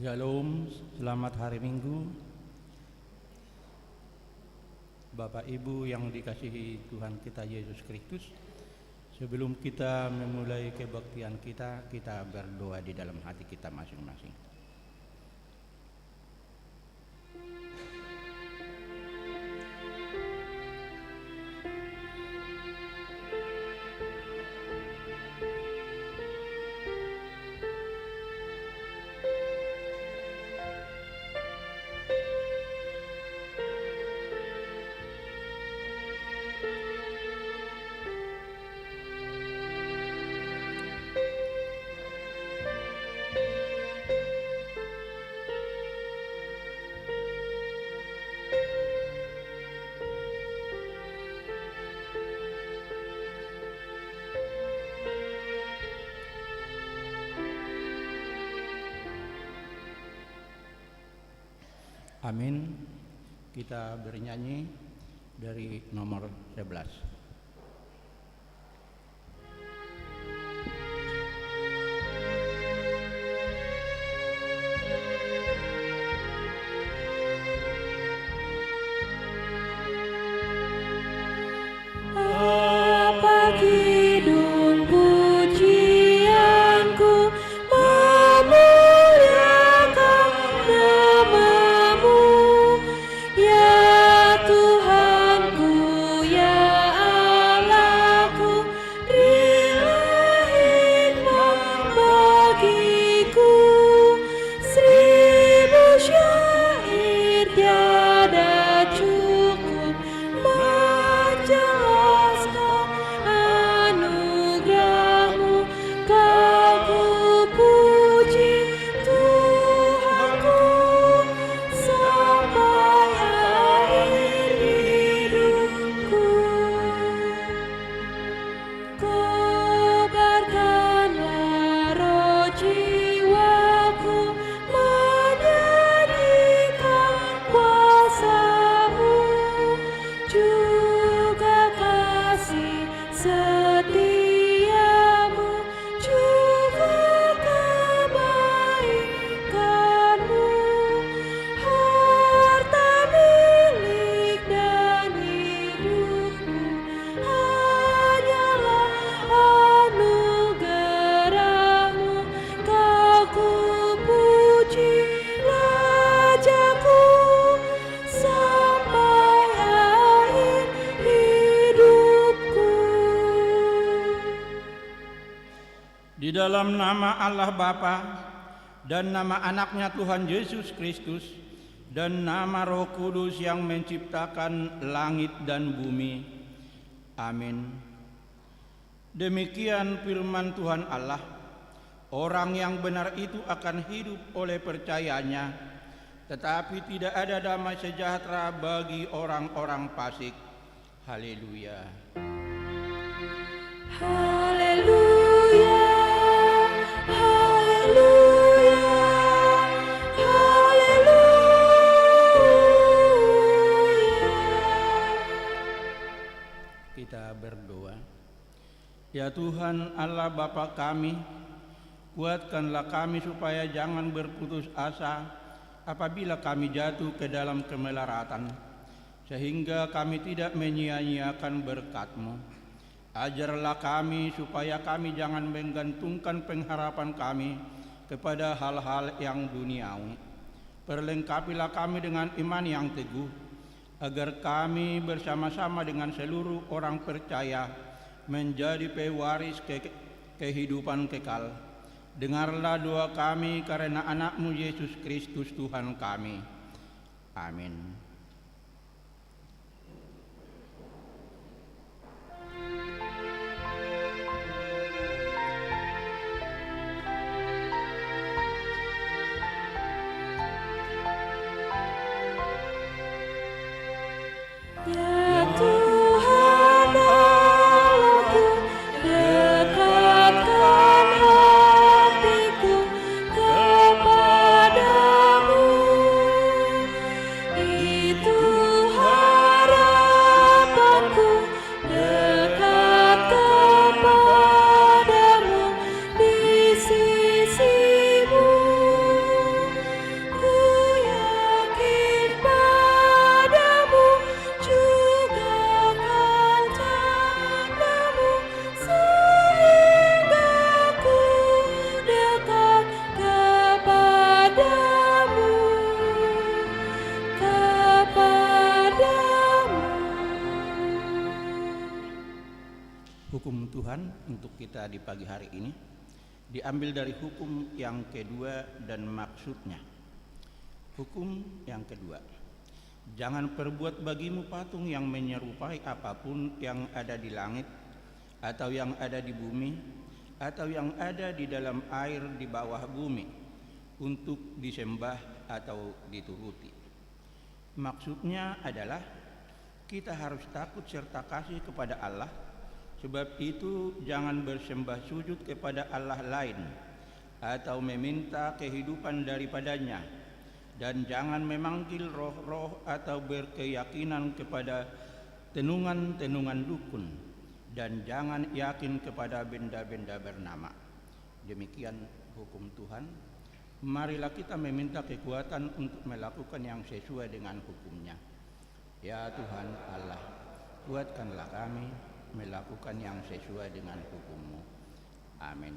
Shalom, selamat hari Minggu. Bapak Ibu yang dikasihi Tuhan kita Yesus Kristus, sebelum kita memulai kebaktian kita berdoa di dalam hati kita masing-masing. Amin. Kita bernyanyi dari nomor 11. Di dalam nama Allah Bapa dan nama anaknya Tuhan Yesus Kristus dan nama Roh Kudus yang menciptakan langit dan bumi. Amin. Demikian firman Tuhan Allah, orang yang benar itu akan hidup oleh percayanya, tetapi tidak ada damai sejahtera bagi orang-orang fasik. Haleluya. Haleluya. Kita berdoa. Ya Tuhan Allah Bapa kami, kuatkanlah kami supaya jangan berputus asa apabila kami jatuh ke dalam kemelaratan, sehingga kami tidak menyia-nyiakan berkat-Mu. Ajarlah kami supaya kami jangan menggantungkan pengharapan kami kepada hal-hal yang duniawi. Perlengkapilah kami dengan iman yang teguh, agar kami bersama-sama dengan seluruh orang percaya menjadi pewaris kehidupan kekal. Dengarlah doa kami karena anak-Mu Yesus Kristus Tuhan kami. Amin. Haleluya. Tuhan untuk kita di pagi hari ini diambil dari hukum yang kedua dan maksudnya. Hukum yang kedua, jangan perbuat bagimu patung yang menyerupai apapun yang ada di langit atau yang ada di bumi atau yang ada di dalam air di bawah bumi untuk disembah atau dituruti. Maksudnya adalah kita harus takut serta kasih kepada Allah. Sebab itu jangan bersembah sujud kepada Allah lain atau meminta kehidupan daripadanya, dan jangan memanggil roh-roh atau berkeyakinan kepada tenungan-tenungan dukun, dan jangan yakin kepada benda-benda bernama. Demikian hukum Tuhan. Marilah kita meminta kekuatan untuk melakukan yang sesuai dengan hukumnya. Ya Tuhan Allah, kuatkanlah kami melakukan yang sesuai dengan hukum-Mu. Amin.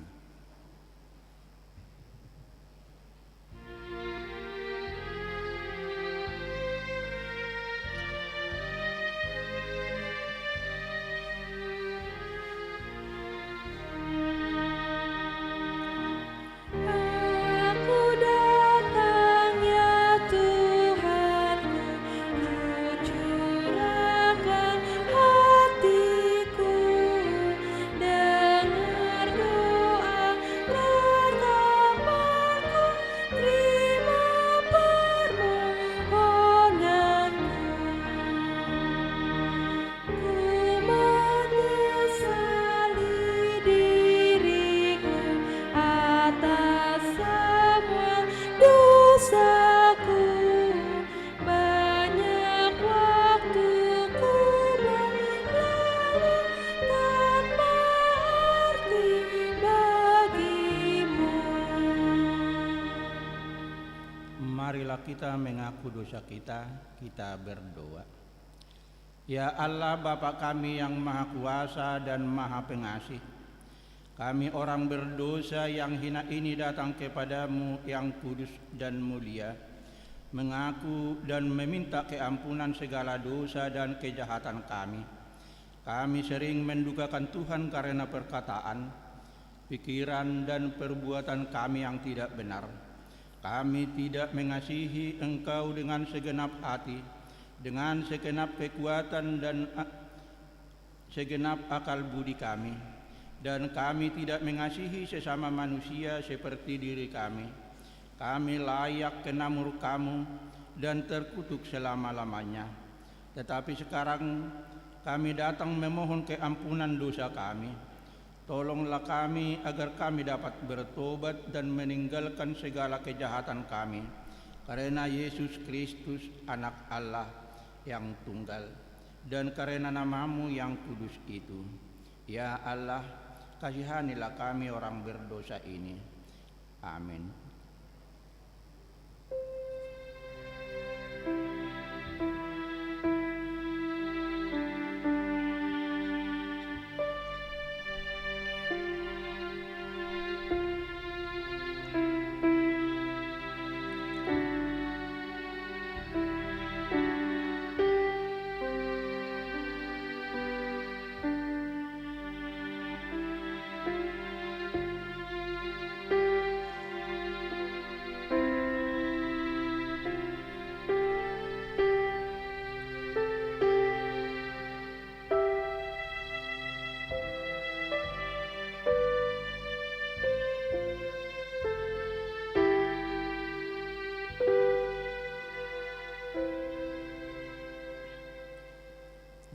Marilah kita mengaku dosa kita, kita berdoa. Ya Allah Bapa kami yang Maha Kuasa dan Maha Pengasih, kami orang berdosa yang hina ini datang kepadamu yang kudus dan mulia, mengaku dan meminta keampunan segala dosa dan kejahatan kami. Kami sering mendukakan Tuhan karena perkataan, pikiran dan perbuatan kami yang tidak benar. Kami tidak mengasihi Engkau dengan segenap hati, dengan segenap kekuatan dan segenap akal budi kami. Dan kami tidak mengasihi sesama manusia seperti diri kami. Kami layak kena murka-Mu dan terkutuk selama-lamanya. Tetapi sekarang kami datang memohon keampunan dosa kami. Tolonglah kami agar kami dapat bertobat dan meninggalkan segala kejahatan kami, karena Yesus Kristus Anak Allah yang tunggal, dan karena nama-Mu yang kudus itu. Ya Allah, kasihanilah kami orang berdosa ini. Amin.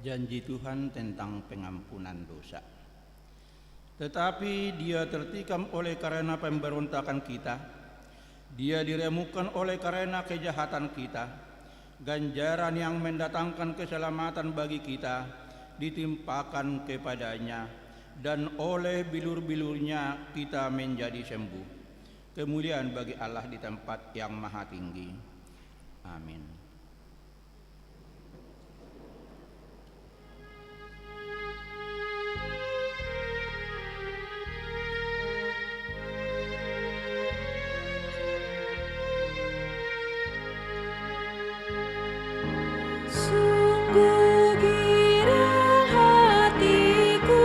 Janji Tuhan tentang pengampunan dosa. Tetapi Dia tertikam oleh karena pemberontakan kita, Dia diremukkan oleh karena kejahatan kita. Ganjaran yang mendatangkan keselamatan bagi kita ditimpakan kepadanya, dan oleh bilur-bilurnya kita menjadi sembuh. Kemuliaan bagi Allah di tempat yang maha tinggi. Amin. Sungguh girang hatiku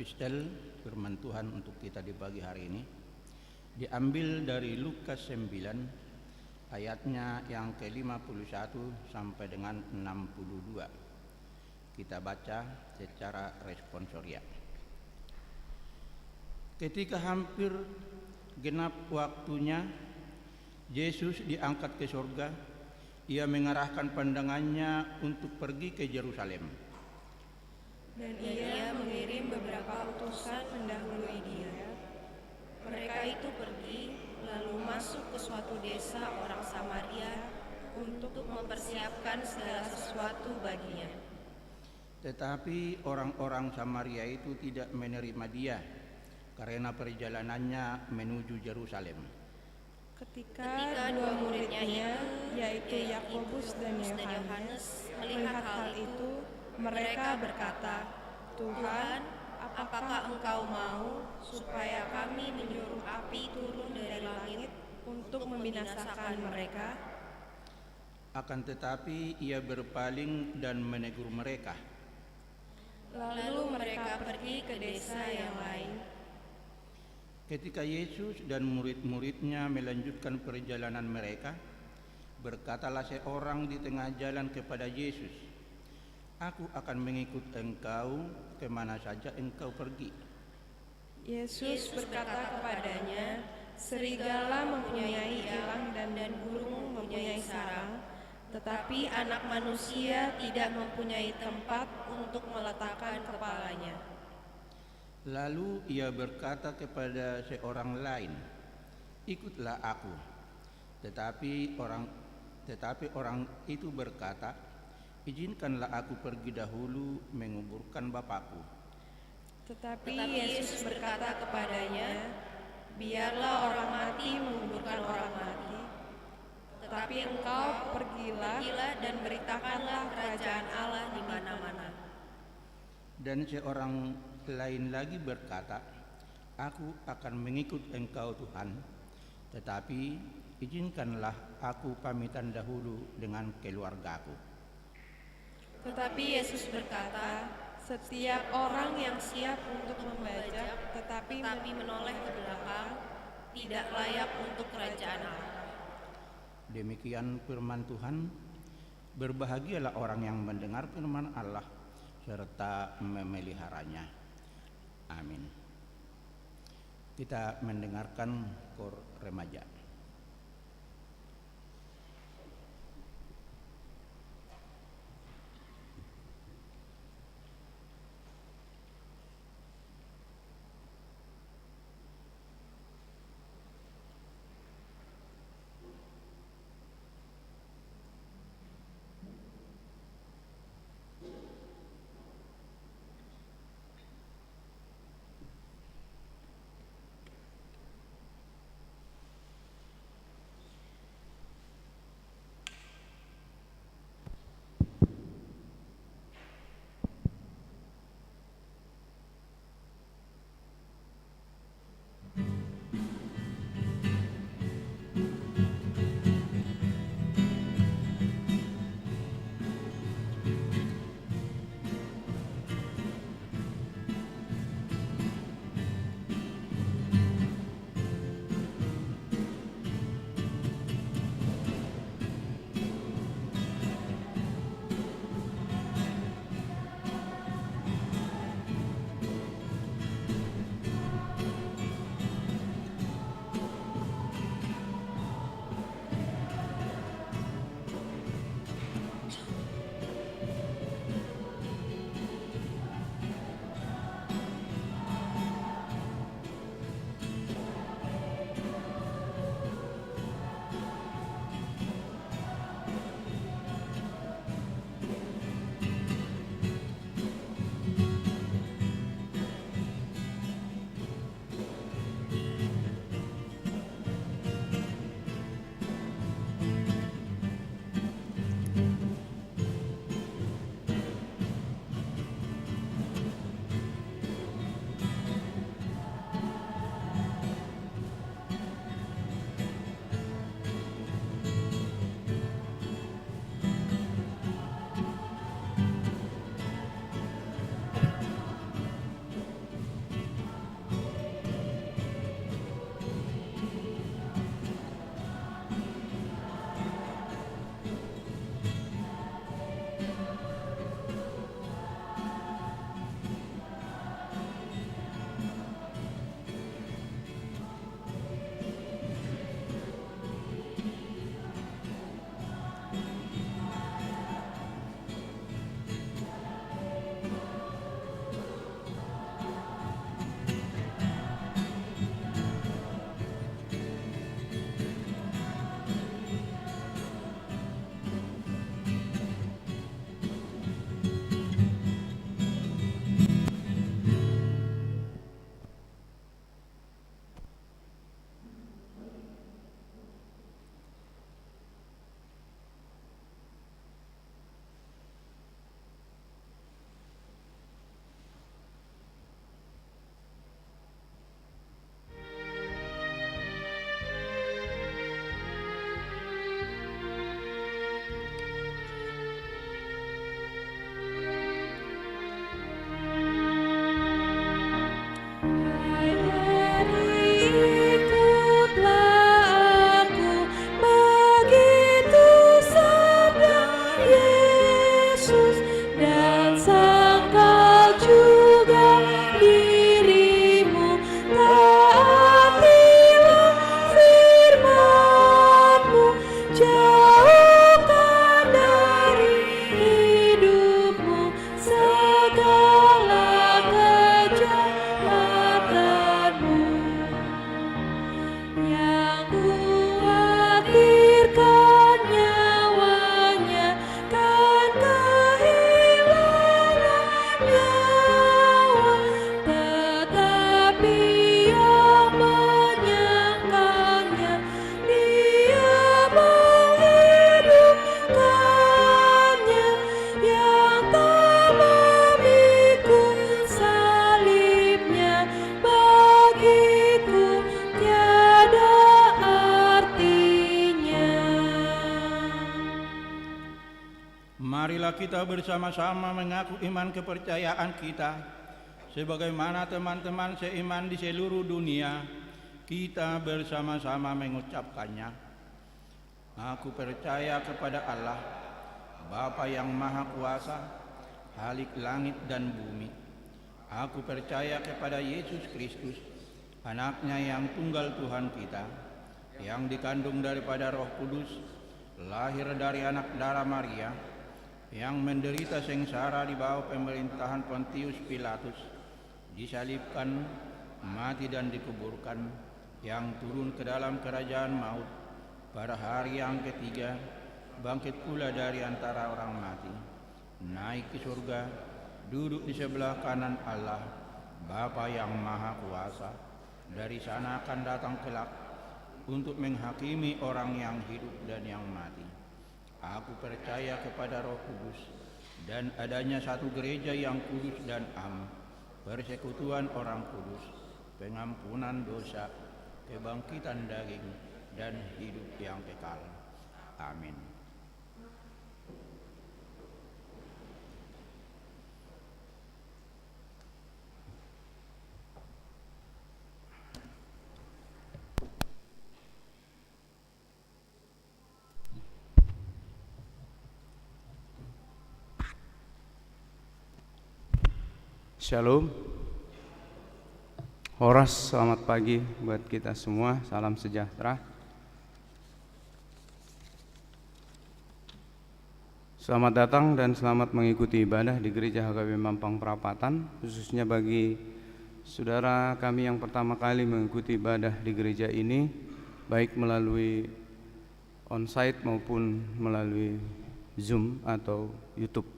Epistel firman Tuhan untuk kita di pagi hari ini diambil dari Lukas 9 ayatnya yang ke-51 sampai dengan 62. Kita baca secara responsoria. Ketika hampir genap waktunya, Yesus diangkat ke surga. Ia mengarahkan pandangannya untuk pergi ke Yerusalem. Dan ia mengirim beberapa utusan mendahului dia. Mereka itu pergi, lalu masuk ke suatu desa orang Samaria untuk mempersiapkan segala sesuatu baginya. Tetapi orang-orang Samaria itu tidak menerima dia karena perjalanannya menuju Yerusalem. Ketika dua muridnya, yaitu Yakobus dan Yohanes, melihat hal itu, mereka berkata, "Tuhan, apakah Engkau mau supaya kami menyuruh api turun dari langit untuk membinasakan mereka?" Akan tetapi ia berpaling dan menegur mereka. Lalu mereka pergi ke desa yang lain. Ketika Yesus dan murid-muridnya melanjutkan perjalanan mereka, berkatalah seorang di tengah jalan kepada Yesus, "Aku akan mengikut engkau kemana saja engkau pergi." Yesus berkata kepadanya, "Serigala mempunyai elang dan burung mempunyai sarang, tetapi Anak Manusia tidak mempunyai tempat untuk meletakkan kepalanya." Lalu ia berkata kepada seorang lain, "Ikutlah aku." Tetapi orang itu berkata, "Izinkanlah aku pergi dahulu menguburkan Bapakku." Tetapi Yesus berkata kepadanya, "Biarlah orang mati menguburkan orang mati, tetapi engkau pergilah dan beritakanlah kerajaan Allah di mana-mana." Dan seorang lain lagi berkata, "Aku akan mengikut engkau Tuhan, tetapi izinkanlah aku pamitan dahulu dengan keluargaku." Tetapi Yesus berkata, "Setiap orang yang siap untuk membajak tetapi menoleh ke belakang tidak layak untuk kerajaan Allah." Demikian firman Tuhan. Berbahagialah orang yang mendengar firman Allah serta memeliharanya. Amin. Kita mendengarkan KOR Remaja. kita bersama-sama mengaku iman kepercayaan kita, sebagaimana teman-teman seiman di seluruh dunia, kita bersama-sama mengucapkannya. Aku percaya kepada Allah, Bapa yang Maha Kuasa, Khalik langit dan bumi. Aku percaya kepada Yesus Kristus, Anaknya yang tunggal Tuhan kita, yang dikandung daripada Roh Kudus, lahir dari anak darah Maria, yang menderita sengsara di bawah pemerintahan Pontius Pilatus, disalibkan, mati dan dikuburkan, yang turun ke dalam kerajaan maut, pada hari yang ketiga, bangkit pula dari antara orang mati, naik ke surga, duduk di sebelah kanan Allah, Bapa yang Maha Kuasa. Dari sana akan datang kelak untuk menghakimi orang yang hidup dan yang mati. Aku percaya kepada Roh Kudus dan adanya satu gereja yang kudus dan am, persekutuan orang kudus, pengampunan dosa, kebangkitan daging, dan hidup yang kekal. Amin. Shalom. Horas, selamat pagi buat kita semua. Salam sejahtera. Selamat datang dan selamat mengikuti ibadah di Gereja HKBP Mampang Perapatan, khususnya bagi saudara kami yang pertama kali mengikuti ibadah di gereja ini, baik melalui onsite maupun melalui Zoom atau YouTube.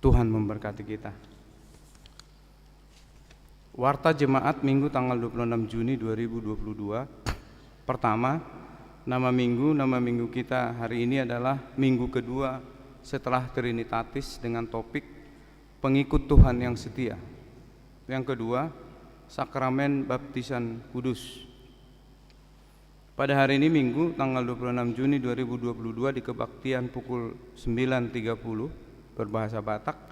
Tuhan memberkati kita. Warta Jemaat Minggu tanggal 26 Juni 2022. Pertama, nama minggu kita hari ini adalah minggu kedua setelah Trinitatis dengan topik pengikut Tuhan yang setia. Yang kedua, sakramen baptisan kudus. Pada hari ini Minggu tanggal 26 Juni 2022 di kebaktian pukul 9.30 berbahasa Batak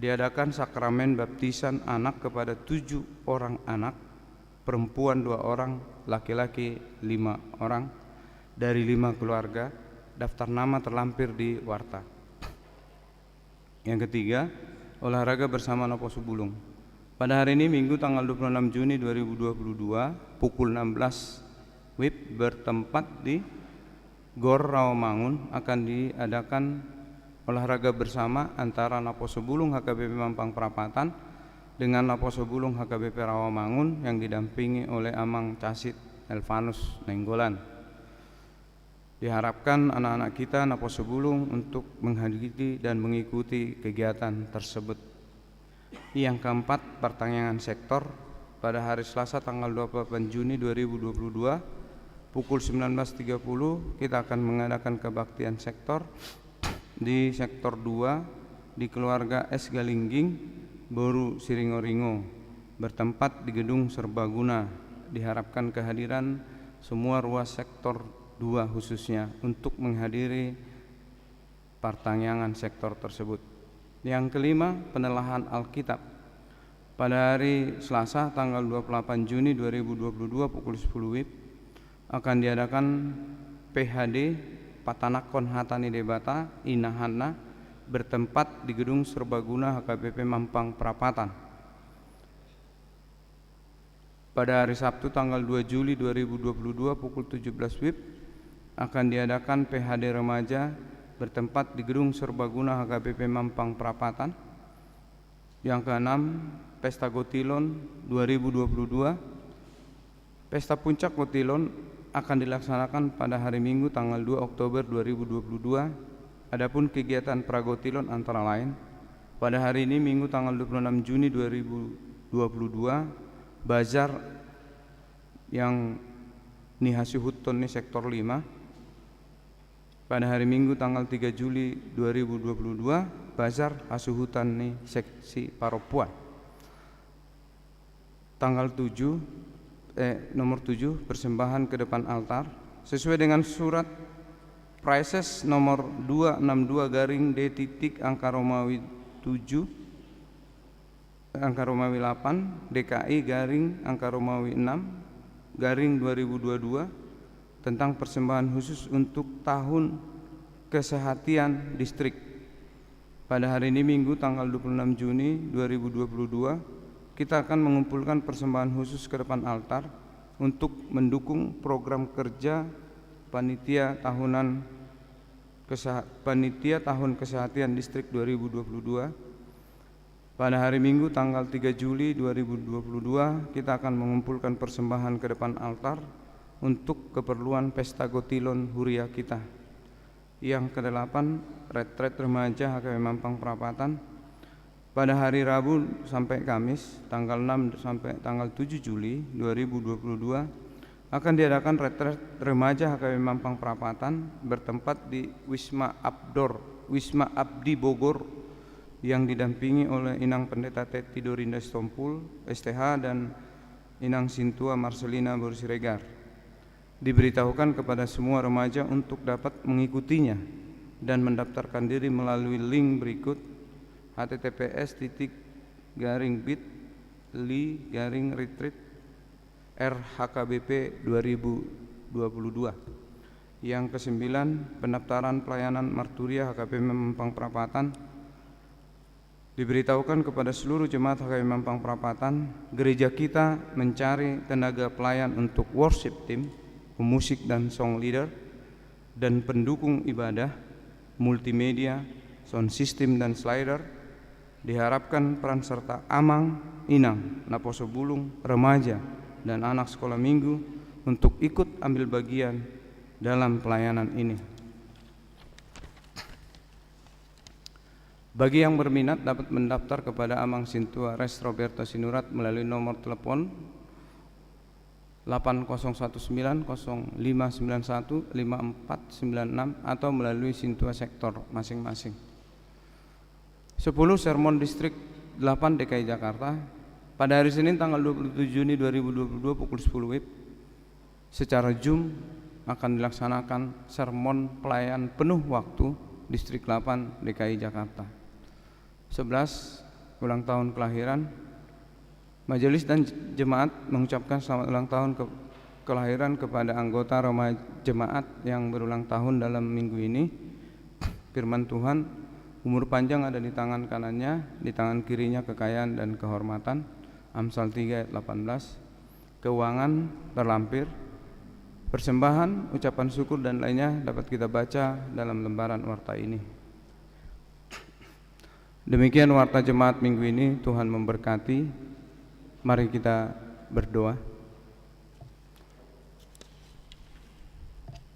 diadakan sakramen baptisan anak kepada 7 orang anak, perempuan 2 orang, laki-laki 5 orang dari 5 keluarga. Daftar nama terlampir di warta. Yang ketiga, olahraga bersama Nopo Subulung. Pada hari ini Minggu tanggal 26 Juni 2022 pukul 16 WIB bertempat di Gor Rawamangun akan diadakan olahraga bersama antara Nopo Subulung HKBP Mampang Perapatan dengan Nopo Subulung HKBP Rawamangun yang didampingi oleh Amang Casit Elvanus Nenggolan. Diharapkan anak-anak kita Nopo Subulung untuk menghadiri dan mengikuti kegiatan tersebut. Yang keempat, pertanyaan sektor pada hari Selasa tanggal 28 Juni 2022 pukul 19.30 kita akan mengadakan kebaktian sektor di sektor 2 di keluarga S. Galingging, Boru Siringoringo, bertempat di gedung Serbaguna. Diharapkan kehadiran semua ruas sektor 2 khususnya untuk menghadiri pertanyaan sektor tersebut. Yang kelima, penelahan Alkitab. Pada hari Selasa tanggal 28 Juni 2022 pukul 10 WIB akan diadakan PHD Patanakon Hatani Debata Inahana bertempat di gedung Serbaguna HKBP Mampang Perapatan. Pada hari Sabtu tanggal 2 Juli 2022 pukul 17 WIB akan diadakan PHD Remaja bertempat di gedung Serbaguna HKBP Mampang Perapatan. Yang keenam, Pesta Gotilon 2022. Pesta Puncak Gotilon akan dilaksanakan pada hari Minggu tanggal 2 Oktober 2022. Adapun kegiatan Pragotilon antara lain pada hari ini Minggu tanggal 26 Juni 2022 bazar yang Nihasihuton nih sektor 5. Pada hari Minggu tanggal 3 Juli 2022 bazar Hasuhutan nih seksi Paropuan. Tanggal 7 nomor 7 persembahan ke depan altar sesuai dengan surat Prices nomor 262 garing D titik angka Romawi 7 angka Romawi 8 DKI garing angka Romawi 6 garing 2022 tentang persembahan khusus untuk tahun kesehatan distrik. Pada hari ini Minggu tanggal 26 Juni 2022 kita akan mengumpulkan persembahan khusus ke depan altar untuk mendukung program kerja Panitia Tahun Kesehatan Distrik 2022. Pada hari Minggu tanggal 3 Juli 2022 kita akan mengumpulkan persembahan ke depan altar untuk keperluan Pesta Gotilon Huria kita. Yang ke-8, retret remaja HKB Mampang Perapatan. Pada hari Rabu sampai Kamis tanggal 6 sampai tanggal 7 Juli 2022 akan diadakan retret remaja HKB Mampang Perapatan bertempat di Wisma Abdi Bogor yang didampingi oleh Inang Pendeta Teti Dorinda Stompul, STH, dan Inang Sintua Marcelina Borsiregar. Diberitahukan kepada semua remaja untuk dapat mengikutinya dan mendaftarkan diri melalui link berikut https://bit.ly/retreat RHKBP 2022. Yang ke-9, pendaftaran pelayanan Marturia HKBP Mampang Perapatan. Diberitahukan kepada seluruh jemaat HKBP Mampang Perapatan, gereja kita mencari tenaga pelayan untuk worship team, pemusik dan song leader, dan pendukung ibadah, multimedia, sound system dan slider. Diharapkan peran serta amang, inang, naposo bulung, remaja, dan anak sekolah minggu untuk ikut ambil bagian dalam pelayanan ini. Bagi yang berminat dapat mendaftar kepada Amang Sintua Res Roberto Sinurat melalui nomor telepon 809105915496 atau melalui Sintua sektor masing-masing. 10 Sermon Distrik 8 DKI Jakarta. Pada hari Senin tanggal 27 Juni 2022 pukul 10 WIB secara Zoom akan dilaksanakan sermon pelayan penuh waktu Distrik 8 DKI Jakarta. 11 ulang tahun kelahiran. Majelis dan jemaat mengucapkan selamat ulang tahun kelahiran kepada anggota remaja jemaat yang berulang tahun dalam minggu ini. Firman Tuhan, umur panjang ada di tangan kanannya, di tangan kirinya kekayaan dan kehormatan. Amsal 3 ayat 18. Keuangan terlampir. Persembahan, ucapan syukur dan lainnya dapat kita baca dalam lembaran warta ini. Demikian warta jemaat minggu ini. Tuhan memberkati. Mari kita berdoa.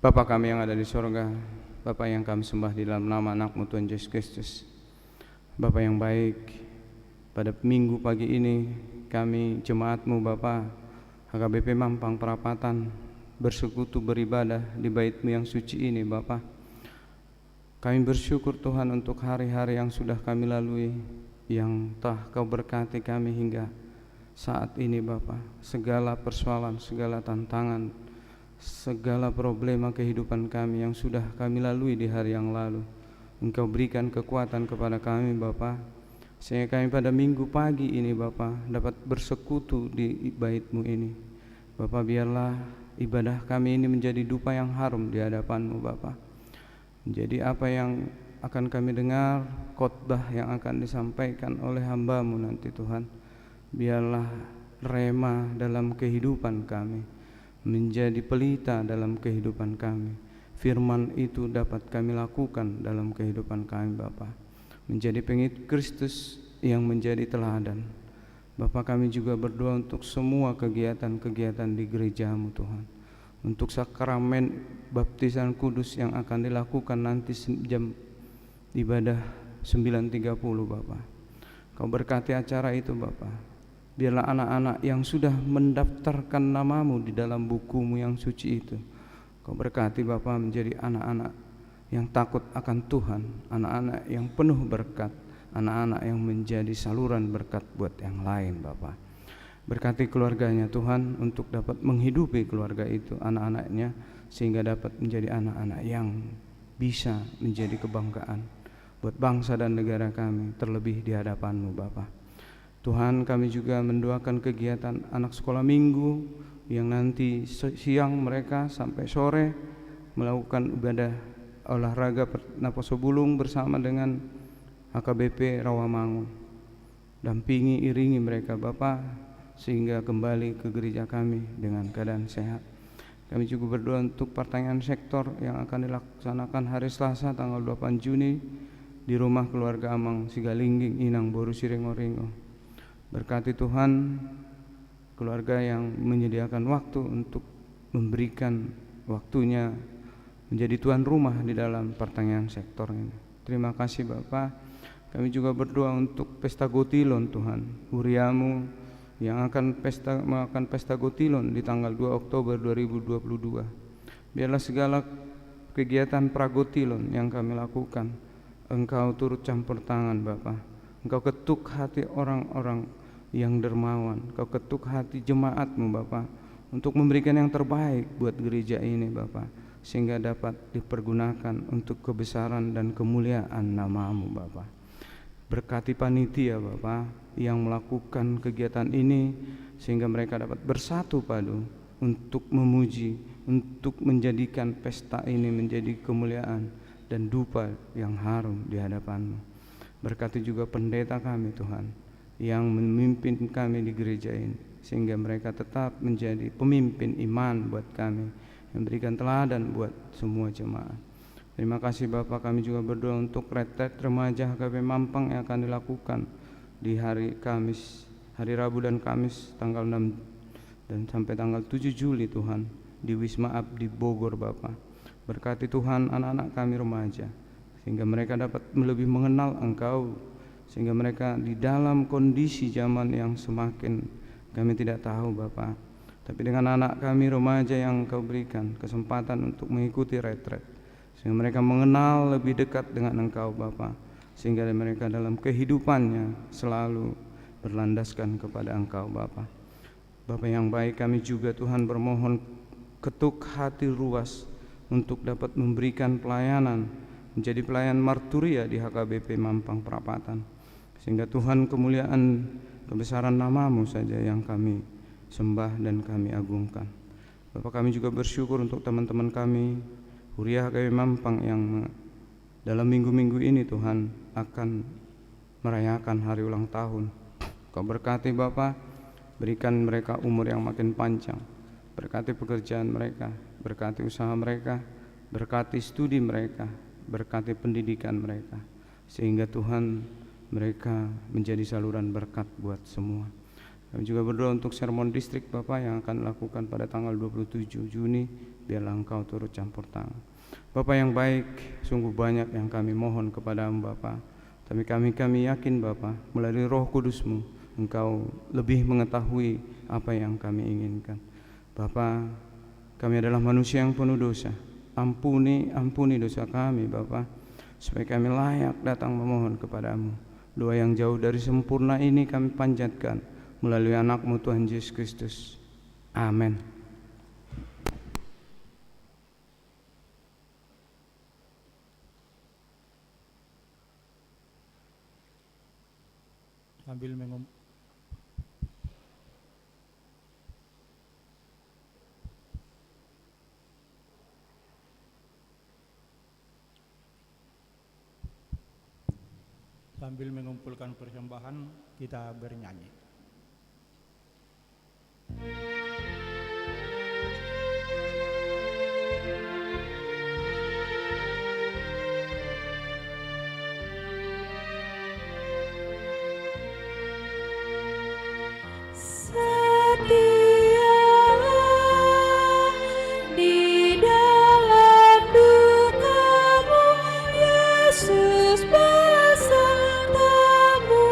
Bapa kami yang ada di surga, Bapa yang kami sembah di dalam nama anak-Mu Tuhan Yesus Kristus, Bapa yang baik, pada minggu pagi ini kami jemaat-Mu Bapa HKBP Mampang Perapatan bersekutu beribadah di bait-Mu yang suci ini Bapa. Kami bersyukur Tuhan untuk hari-hari yang sudah kami lalui, yang telah Kau berkati kami hingga saat ini Bapa. Segala persoalan, segala tantangan, segala problema kehidupan kami yang sudah kami lalui di hari yang lalu, Engkau berikan kekuatan kepada kami Bapa, sehingga kami pada minggu pagi ini Bapa dapat bersekutu di bait-Mu ini. Bapa, biarlah ibadah kami ini menjadi dupa yang harum di hadapan-Mu Bapa. Jadi apa yang akan kami dengar, khotbah yang akan disampaikan oleh hamba-Mu nanti Tuhan, biarlah rema dalam kehidupan kami, menjadi pelita dalam kehidupan kami. Firman itu dapat kami lakukan dalam kehidupan kami Bapa, menjadi pengikut Kristus yang menjadi teladan. Bapa, kami juga berdoa untuk semua kegiatan-kegiatan di gereja-Mu Tuhan, untuk sakramen baptisan kudus yang akan dilakukan nanti jam ibadah 9.30 Bapa. Kau berkati acara itu Bapa. Biarlah anak-anak yang sudah mendaftarkan namamu di dalam buku-Mu yang suci itu, Kau berkati Bapa menjadi anak-anak yang takut akan Tuhan, anak-anak yang penuh berkat, anak-anak yang menjadi saluran berkat buat yang lain Bapa. Berkati keluarganya Tuhan untuk dapat menghidupi keluarga itu, anak-anaknya, sehingga dapat menjadi anak-anak yang bisa menjadi kebanggaan buat bangsa dan negara kami, terlebih di hadapan-Mu Bapa. Tuhan, kami juga mendoakan kegiatan anak sekolah minggu yang nanti siang mereka sampai sore melakukan ibadah olahraga napaso bulung bersama dengan HKBP Rawamangun. Dampingi, iringi mereka Bapa, sehingga kembali ke gereja kami dengan keadaan sehat. Kami juga berdoa untuk pertanyaan sektor yang akan dilaksanakan hari Selasa tanggal 8 Juni di rumah keluarga Amang Sigalingging, Inang Boru Siringoringo. Berkati Tuhan keluarga yang menyediakan waktu untuk memberikan waktunya menjadi tuan rumah di dalam pertanyaan sektor ini. Terima kasih Bapak. Kami juga berdoa untuk pesta Gotilon Tuhan, Uriamu yang akan melakukan pesta Gotilon di tanggal 2 Oktober 2022. Biarlah segala kegiatan pragotilon yang kami lakukan Engkau turut campur tangan Bapa. Engkau ketuk hati orang-orang yang dermawan. Engkau ketuk hati jemaat-Mu Bapa untuk memberikan yang terbaik buat gereja ini Bapa, sehingga dapat dipergunakan untuk kebesaran dan kemuliaan nama-Mu Bapa. Berkati panitia Bapa yang melakukan kegiatan ini, sehingga mereka dapat bersatu padu untuk memuji, untuk menjadikan pesta ini menjadi kemuliaan dan dupa yang harum di hadapan-Mu. Berkati juga pendeta kami Tuhan yang memimpin kami di gereja ini, sehingga mereka tetap menjadi pemimpin iman buat kami, memberikan teladan buat semua jemaat. Terima kasih Bapak. Kami juga berdoa untuk retret remaja HKBP Mampang yang akan dilakukan di hari Kamis, hari Rabu dan Kamis tanggal 6 dan sampai tanggal 7 Juli Tuhan di Wisma Abdi Bogor Bapak. Berkati Tuhan anak-anak kami remaja, sehingga mereka dapat lebih mengenal Engkau, sehingga mereka di dalam kondisi zaman yang semakin kami tidak tahu Bapak, tapi dengan anak kami remaja yang Engkau berikan kesempatan untuk mengikuti retret, sehingga mereka mengenal lebih dekat dengan Engkau Bapak, sehingga mereka dalam kehidupannya selalu berlandaskan kepada Engkau Bapak. Bapak yang baik, kami juga Tuhan bermohon ketuk hati ruas untuk dapat memberikan pelayanan, menjadi pelayan marturia di HKBP Mampang Perapatan, sehingga Tuhan kemuliaan kebesaran nama-Mu saja yang kami sembah dan kami agungkan. Bapak, kami juga bersyukur untuk teman-teman kami Huria HKBP Mampang yang dalam minggu-minggu ini Tuhan akan merayakan hari ulang tahun. Kau berkati Bapak, berikan mereka umur yang makin panjang, berkati pekerjaan mereka, berkati usaha mereka, berkati studi mereka, berkati pendidikan mereka, sehingga Tuhan mereka menjadi saluran berkat buat semua. Kami juga berdoa untuk sermon distrik Bapak yang akan dilakukan pada tanggal 27 Juni, biarlah Engkau turut campur tangan. Bapak yang baik, sungguh banyak yang kami mohon kepada-Mu Bapak, tapi kami yakin Bapak melalui Roh Kudus-Mu Engkau lebih mengetahui apa yang kami inginkan. Bapak, kami adalah manusia yang penuh dosa. Ampuni dosa kami Bapa, supaya kami layak datang memohon kepada-Mu. Doa yang jauh dari sempurna ini kami panjatkan melalui anak-Mu Tuhan Yesus Kristus. Amin. Sambil mengumpulkan persembahan, kita bernyanyi. Yesus besertamu.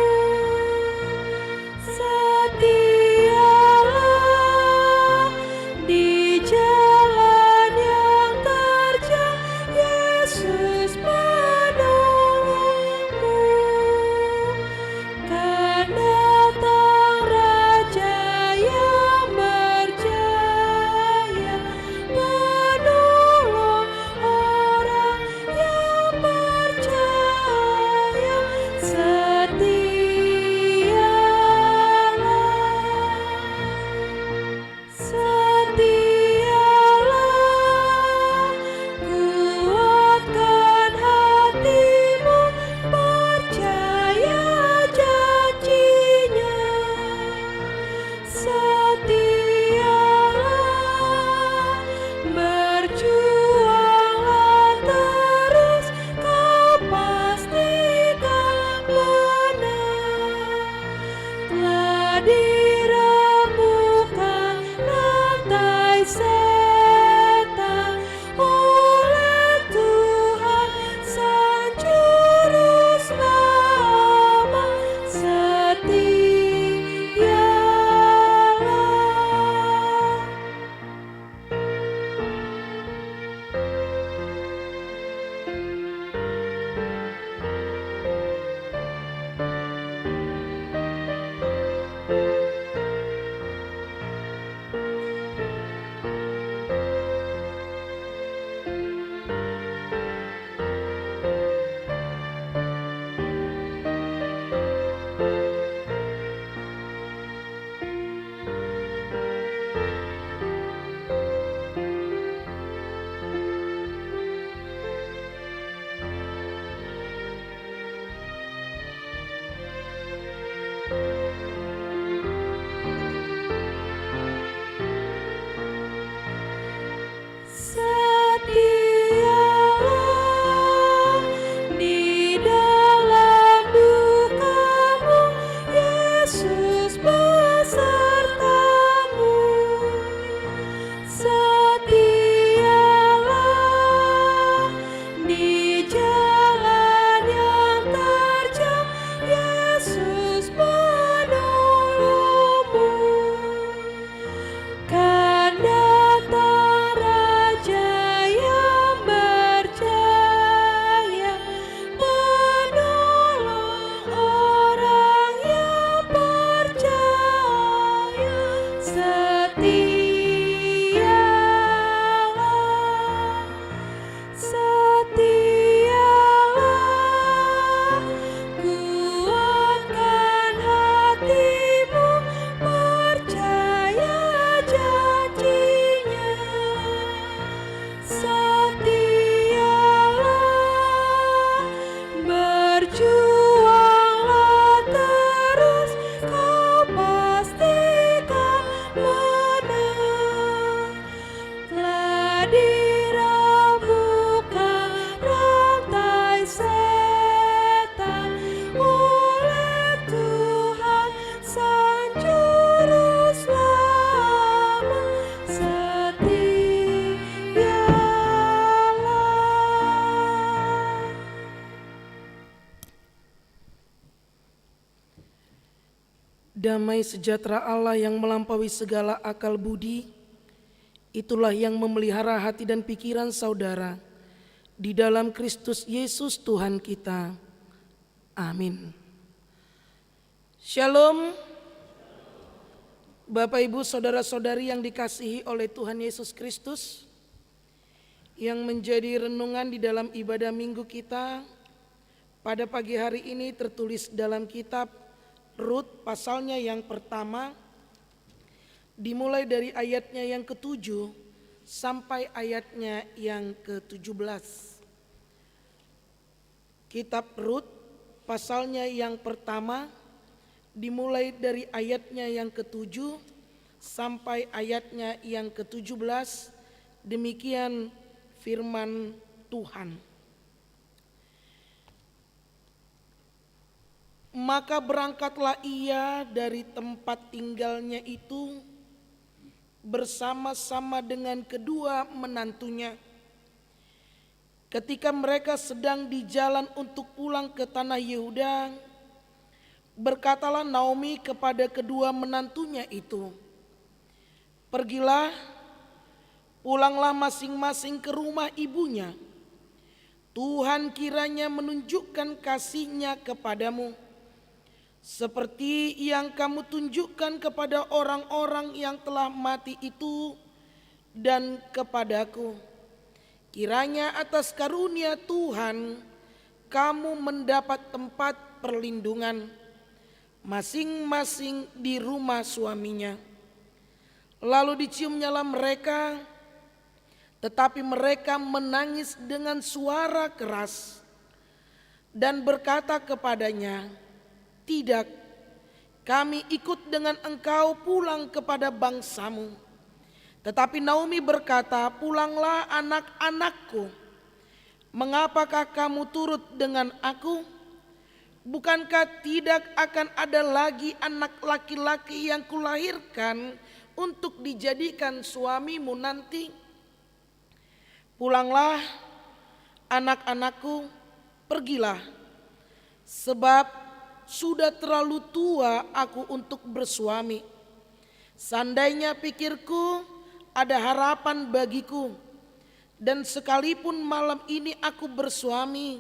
damai sejahtera Allah yang melampaui segala akal budi, itulah yang memelihara hati dan pikiran saudara di dalam Kristus Yesus Tuhan kita. Amin. Shalom. Bapak Ibu saudara-saudari yang dikasihi oleh Tuhan Yesus Kristus, yang menjadi renungan di dalam ibadah minggu kita pada pagi hari ini tertulis dalam kitab Rut pasalnya yang pertama, dimulai dari ayatnya yang ke-7 sampai ayatnya yang ke-17. Kitab Rut pasalnya yang pertama, dimulai dari ayatnya yang ke-7 sampai ayatnya yang ke-17. Demikian firman Tuhan. Maka berangkatlah ia dari tempat tinggalnya itu bersama-sama dengan kedua menantunya. Ketika mereka sedang di jalan untuk pulang ke tanah Yehuda, berkatalah Naomi kepada kedua menantunya itu, "Pergilah, pulanglah masing-masing ke rumah ibunya. Tuhan kiranya menunjukkan kasih-Nya kepadamu, seperti yang kamu tunjukkan kepada orang-orang yang telah mati itu dan kepadaku. Kiranya atas karunia Tuhan kamu mendapat tempat perlindungan masing-masing di rumah suaminya." Lalu diciumnyalah mereka, tetapi mereka menangis dengan suara keras dan berkata kepadanya, "Tidak, kami ikut dengan engkau pulang kepada bangsamu." Tetapi Naomi berkata, "Pulanglah anak-anakku. Mengapakah kamu turut dengan aku? Bukankah tidak akan ada lagi anak laki-laki yang kulahirkan untuk dijadikan suamimu nanti? Pulanglah anak-anakku, pergilah, sebab sudah terlalu tua aku untuk bersuami. Seandainya pikirku ada harapan bagiku, dan sekalipun malam ini aku bersuami,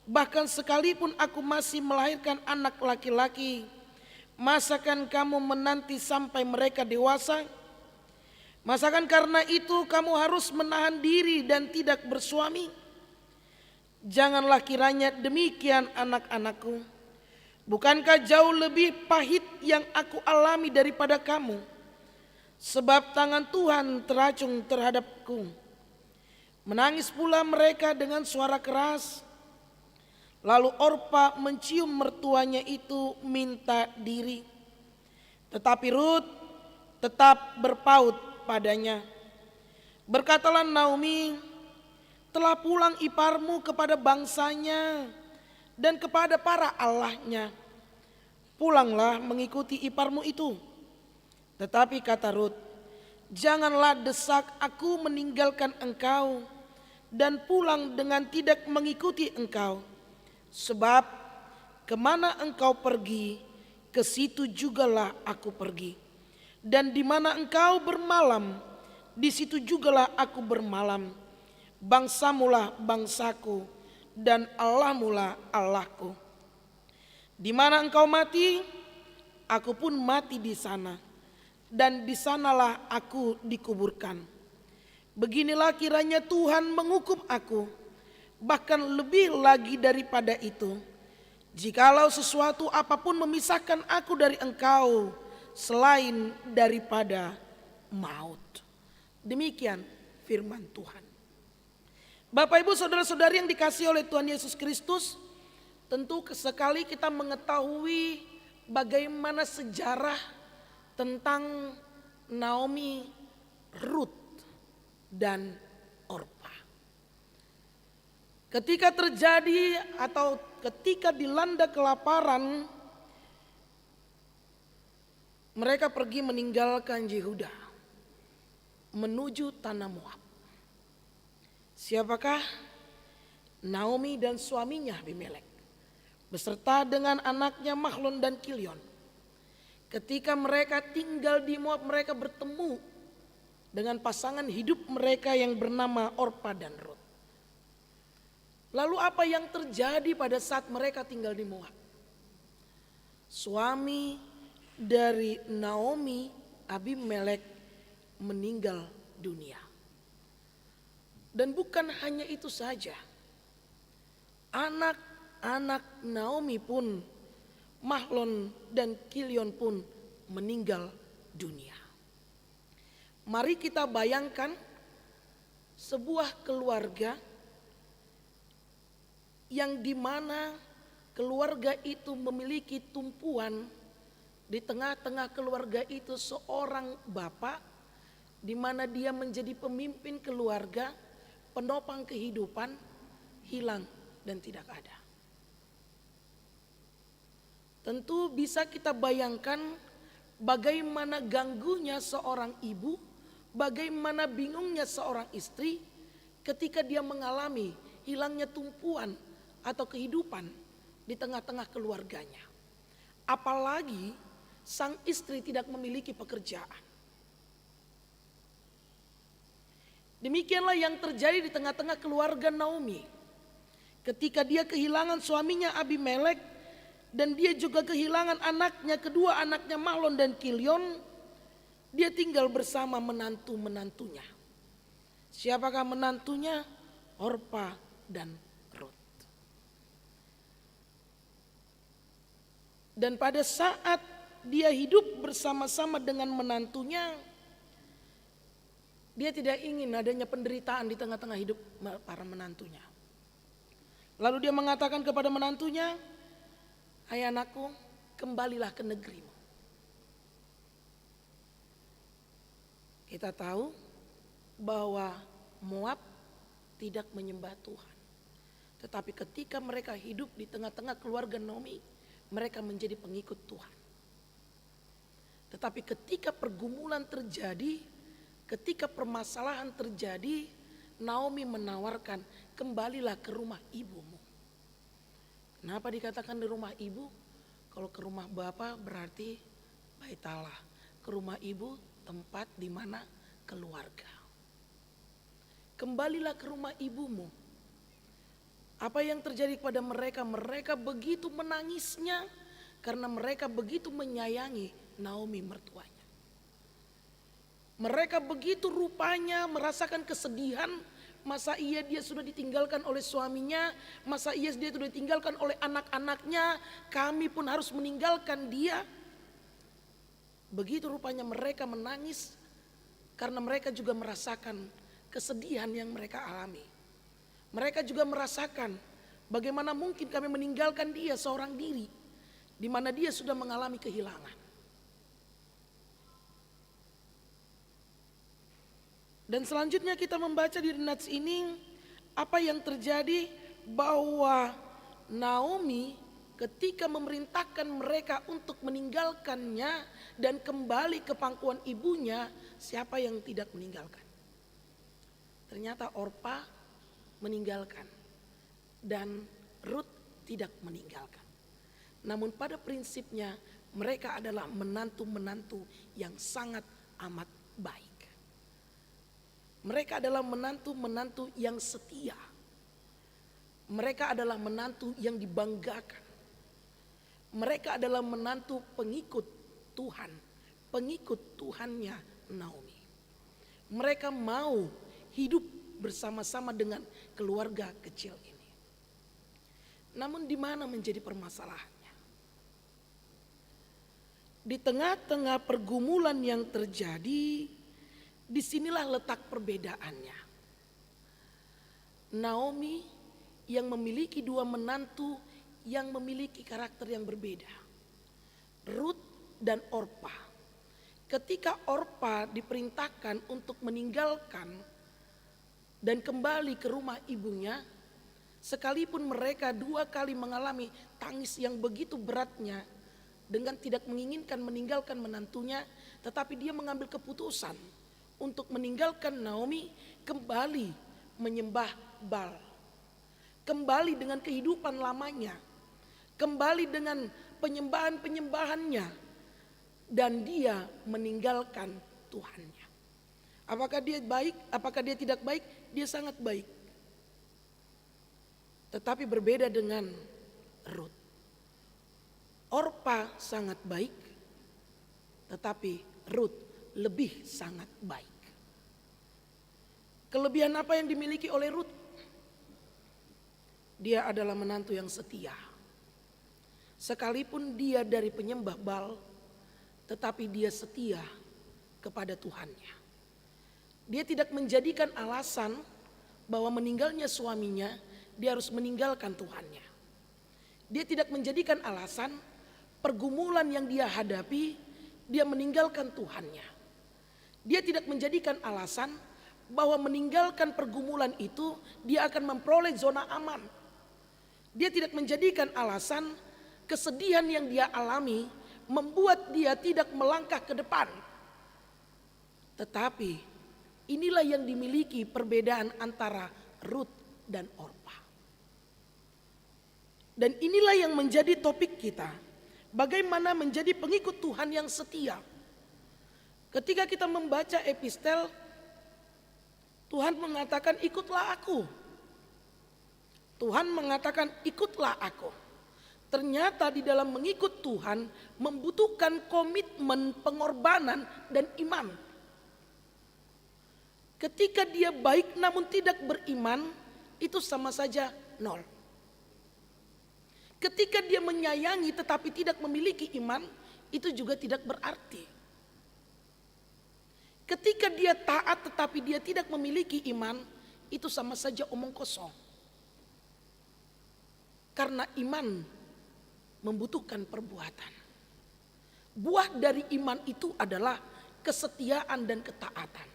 bahkan sekalipun aku masih melahirkan anak laki-laki, masakan kamu menanti sampai mereka dewasa? Masakan karena itu kamu harus menahan diri dan tidak bersuami? Janganlah kiranya demikian anak-anakku. Bukankah jauh lebih pahit yang aku alami daripada kamu? Sebab tangan Tuhan teracung terhadapku." Menangis pula mereka dengan suara keras. Lalu Orpa mencium mertuanya itu minta diri. Tetapi Rut tetap berpaut padanya. Berkatalah Naomi, "Telah pulang iparmu kepada bangsanya dan kepada para allahnya. Pulanglah mengikuti iparmu itu." Tetapi kata Rut, "Janganlah desak aku meninggalkan engkau dan pulang dengan tidak mengikuti engkau. Sebab kemana engkau pergi, ke situ jugalah aku pergi. Dan di mana engkau bermalam, di situ jugalah aku bermalam. Bangsamulah bangsaku, dan Allahmulah Allahku. Di mana engkau mati, aku pun mati di sana, dan di sanalah aku dikuburkan. Beginilah kiranya Tuhan menghukum aku, bahkan lebih lagi daripada itu, jikalau sesuatu apapun memisahkan aku dari engkau selain daripada maut." Demikian firman Tuhan. Bapak Ibu saudara-saudari yang dikasihi oleh Tuhan Yesus Kristus, tentu sekali kita mengetahui bagaimana sejarah tentang Naomi, Rut, dan Orpa. Ketika terjadi atau ketika dilanda kelaparan, mereka pergi meninggalkan Yehuda menuju tanah Moab. Siapakah? Naomi dan suaminya Abimelek beserta dengan anaknya Mahlon dan Kilion. Ketika mereka tinggal di Moab, mereka bertemu dengan pasangan hidup mereka yang bernama Orpa dan Rut. Lalu apa yang terjadi pada saat mereka tinggal di Moab? Suami dari Naomi, Abimelek, meninggal dunia. Dan bukan hanya itu saja. Anak-anak Naomi pun, Mahlon dan Kilion pun meninggal dunia. Mari kita bayangkan sebuah keluarga yang dimana keluarga itu memiliki tumpuan, di tengah-tengah keluarga itu seorang bapak, di mana dia menjadi pemimpin keluarga, penopang kehidupan, hilang dan tidak ada. Tentu bisa kita bayangkan bagaimana ganggunya seorang ibu, bagaimana bingungnya seorang istri ketika dia mengalami hilangnya tumpuan atau kehidupan di tengah-tengah keluarganya. Apalagi sang istri tidak memiliki pekerjaan. Demikianlah yang terjadi di tengah-tengah keluarga Naomi. Ketika dia kehilangan suaminya Abimelek dan dia juga kehilangan anaknya, kedua anaknya Mahlon dan Kilion, dia tinggal bersama menantu-menantunya. Siapakah menantunya? Orpa dan Rut. Dan pada saat dia hidup bersama-sama dengan menantunya, dia tidak ingin adanya penderitaan di tengah-tengah hidup para menantunya. Lalu dia mengatakan kepada menantunya, "Hai anakku, kembalilah ke negerimu." Kita tahu bahwa Moab tidak menyembah Tuhan. Tetapi ketika mereka hidup di tengah-tengah keluarga Naomi, mereka menjadi pengikut Tuhan. Tetapi ketika pergumulan terjadi, ketika permasalahan terjadi, Naomi menawarkan, "Kembalilah ke rumah ibumu." Kenapa dikatakan di rumah ibu? Kalau ke rumah bapak berarti bait Allah. Ke rumah ibu tempat di mana keluarga. Kembalilah ke rumah ibumu. Apa yang terjadi kepada mereka? Mereka begitu menangisnya karena mereka begitu menyayangi Naomi mertuanya. Mereka begitu rupanya merasakan kesedihan. Masa iya dia sudah ditinggalkan oleh suaminya, masa iya dia sudah ditinggalkan oleh anak-anaknya, kami pun harus meninggalkan dia. Begitu rupanya mereka menangis karena mereka juga merasakan kesedihan yang mereka alami. Mereka juga merasakan bagaimana mungkin kami meninggalkan dia seorang diri, di mana dia sudah mengalami kehilangan. Dan selanjutnya kita membaca di nats ini apa yang terjadi, bahwa Naomi ketika memerintahkan mereka untuk meninggalkannya dan kembali ke pangkuan ibunya, siapa yang tidak meninggalkan? Ternyata Orpa meninggalkan dan Rut tidak meninggalkan. Namun pada prinsipnya mereka adalah menantu-menantu yang sangat amat baik. Mereka adalah menantu-menantu yang setia. Mereka adalah menantu yang dibanggakan. Mereka adalah menantu pengikut Tuhan, pengikut Tuhannya Naomi. Mereka mau hidup bersama-sama dengan keluarga kecil ini. Namun di mana menjadi permasalahannya? Di tengah-tengah pergumulan yang terjadi, disinilah letak perbedaannya. Naomi yang memiliki dua menantu yang memiliki karakter yang berbeda. Rut dan Orpa. Ketika Orpa diperintahkan untuk meninggalkan dan kembali ke rumah ibunya, sekalipun mereka dua kali mengalami tangis yang begitu beratnya dengan tidak menginginkan meninggalkan menantunya, tetapi dia mengambil keputusan untuk meninggalkan Naomi, kembali menyembah Baal. Kembali dengan kehidupan lamanya. Kembali dengan penyembahan-penyembahannya. dan dia meninggalkan Tuhannya. Apakah dia baik? Apakah dia tidak baik? Dia sangat baik. Tetapi berbeda dengan Rut. Orpa sangat baik, tetapi Rut lebih sangat baik. Kelebihan apa yang dimiliki oleh Rut? Dia adalah menantu yang setia. Sekalipun dia dari penyembah Baal, tetapi dia setia kepada Tuhannya. Dia tidak menjadikan alasan bahwa meninggalnya suaminya, dia harus meninggalkan Tuhannya. Dia tidak menjadikan alasan pergumulan yang dia hadapi, dia meninggalkan Tuhannya. Dia tidak menjadikan alasan bahwa meninggalkan pergumulan itu dia akan memperoleh zona aman. Dia tidak menjadikan alasan kesedihan yang dia alami membuat dia tidak melangkah ke depan. Tetapi inilah yang dimiliki perbedaan antara Rut dan Orpa. Dan inilah yang menjadi topik kita. Bagaimana menjadi pengikut Tuhan yang setia. Ketika kita membaca epistel, Tuhan mengatakan ikutlah aku. Tuhan mengatakan ikutlah aku. Ternyata di dalam mengikut Tuhan membutuhkan komitmen, pengorbanan, dan iman. Ketika dia baik namun tidak beriman, itu sama saja nol. Ketika dia menyayangi tetapi tidak memiliki iman, itu juga tidak berarti. Ketika dia taat tetapi dia tidak memiliki iman, itu sama saja omong kosong. Karena iman membutuhkan perbuatan. Buah dari iman itu adalah kesetiaan dan ketaatan.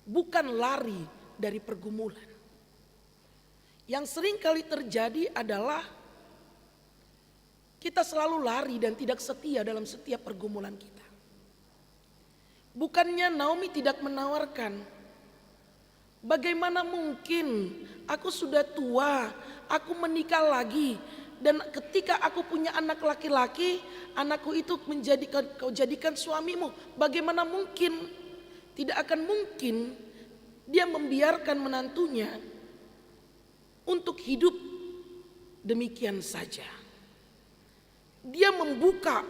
Bukan lari dari pergumulan. Yang sering kali terjadi adalah kita selalu lari dan tidak setia dalam setiap pergumulan kita. Bukannya Naomi tidak menawarkan, bagaimana mungkin aku sudah tua, aku menikah lagi, dan ketika aku punya anak laki-laki, anakku itu kau jadikan suamimu. Bagaimana mungkin? Tidak akan mungkin dia membiarkan menantunya untuk hidup demikian saja. Dia membuka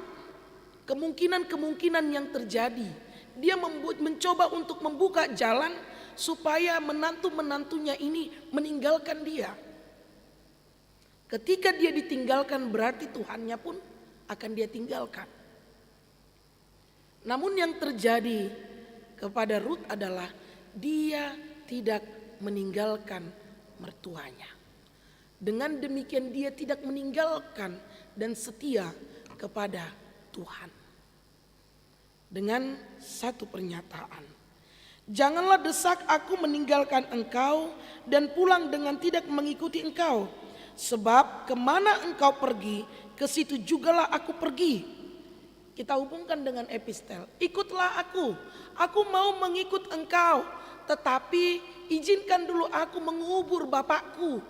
kemungkinan-kemungkinan yang terjadi. Dia mencoba untuk membuka jalan supaya menantu-menantunya ini meninggalkan dia. Ketika dia ditinggalkan berarti Tuhannya pun akan dia tinggalkan. Namun yang terjadi kepada Rut adalah dia tidak meninggalkan mertuanya. Dengan demikian dia tidak meninggalkan dan setia kepada Tuhan. Dengan satu pernyataan, janganlah desak aku meninggalkan engkau dan pulang dengan tidak mengikuti engkau. Sebab kemana engkau pergi, ke situ jugalah aku pergi. Kita hubungkan dengan epistel, ikutlah aku mau mengikut engkau, tetapi izinkan dulu aku mengubur bapakku.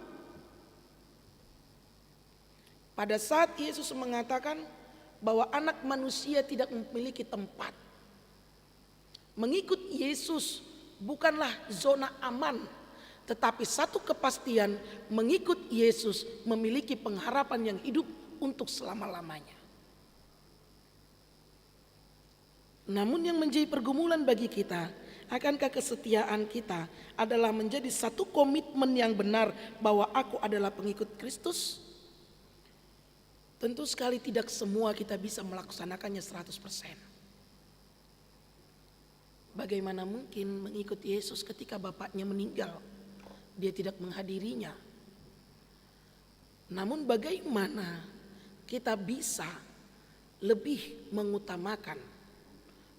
Pada saat Yesus mengatakan bahwa anak manusia tidak memiliki tempat. Mengikut Yesus bukanlah zona aman, tetapi satu kepastian, mengikut Yesus memiliki pengharapan yang hidup untuk selama-lamanya. Namun yang menjadi pergumulan bagi kita, akankah kesetiaan kita adalah menjadi satu komitmen yang benar bahwa aku adalah pengikut Kristus? Tentu sekali tidak semua kita bisa melaksanakannya 100%. Bagaimana mungkin mengikut Yesus ketika bapaknya meninggal, dia tidak menghadirinya. Namun bagaimana kita bisa lebih mengutamakan,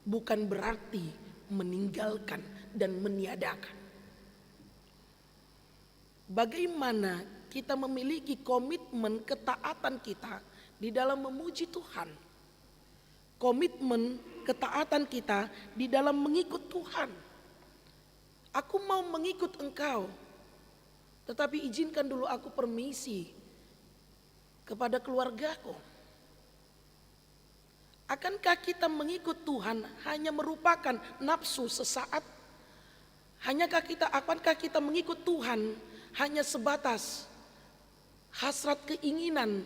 bukan berarti meninggalkan dan meniadakan. Bagaimana kita memiliki komitmen ketaatan kita di dalam memuji Tuhan. Komitmen ketaatan kita di dalam mengikut Tuhan. Aku mau mengikut engkau, tetapi izinkan dulu aku permisi kepada keluargaku. Akankah kita mengikut Tuhan hanya merupakan nafsu sesaat? Akankah kita mengikut Tuhan hanya sebatas hasrat keinginan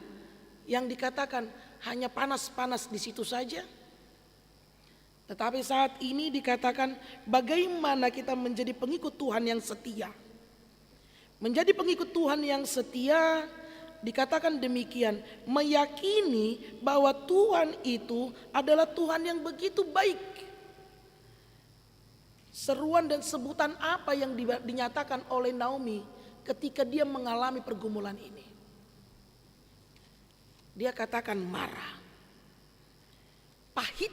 yang dikatakan hanya panas-panas di situ saja? Tetapi saat ini dikatakan bagaimana kita menjadi pengikut Tuhan yang setia. Menjadi pengikut Tuhan yang setia dikatakan demikian, meyakini bahwa Tuhan itu adalah Tuhan yang begitu baik. Seruan dan sebutan apa yang dinyatakan oleh Naomi ketika dia mengalami pergumulan ini? Dia katakan marah, pahit,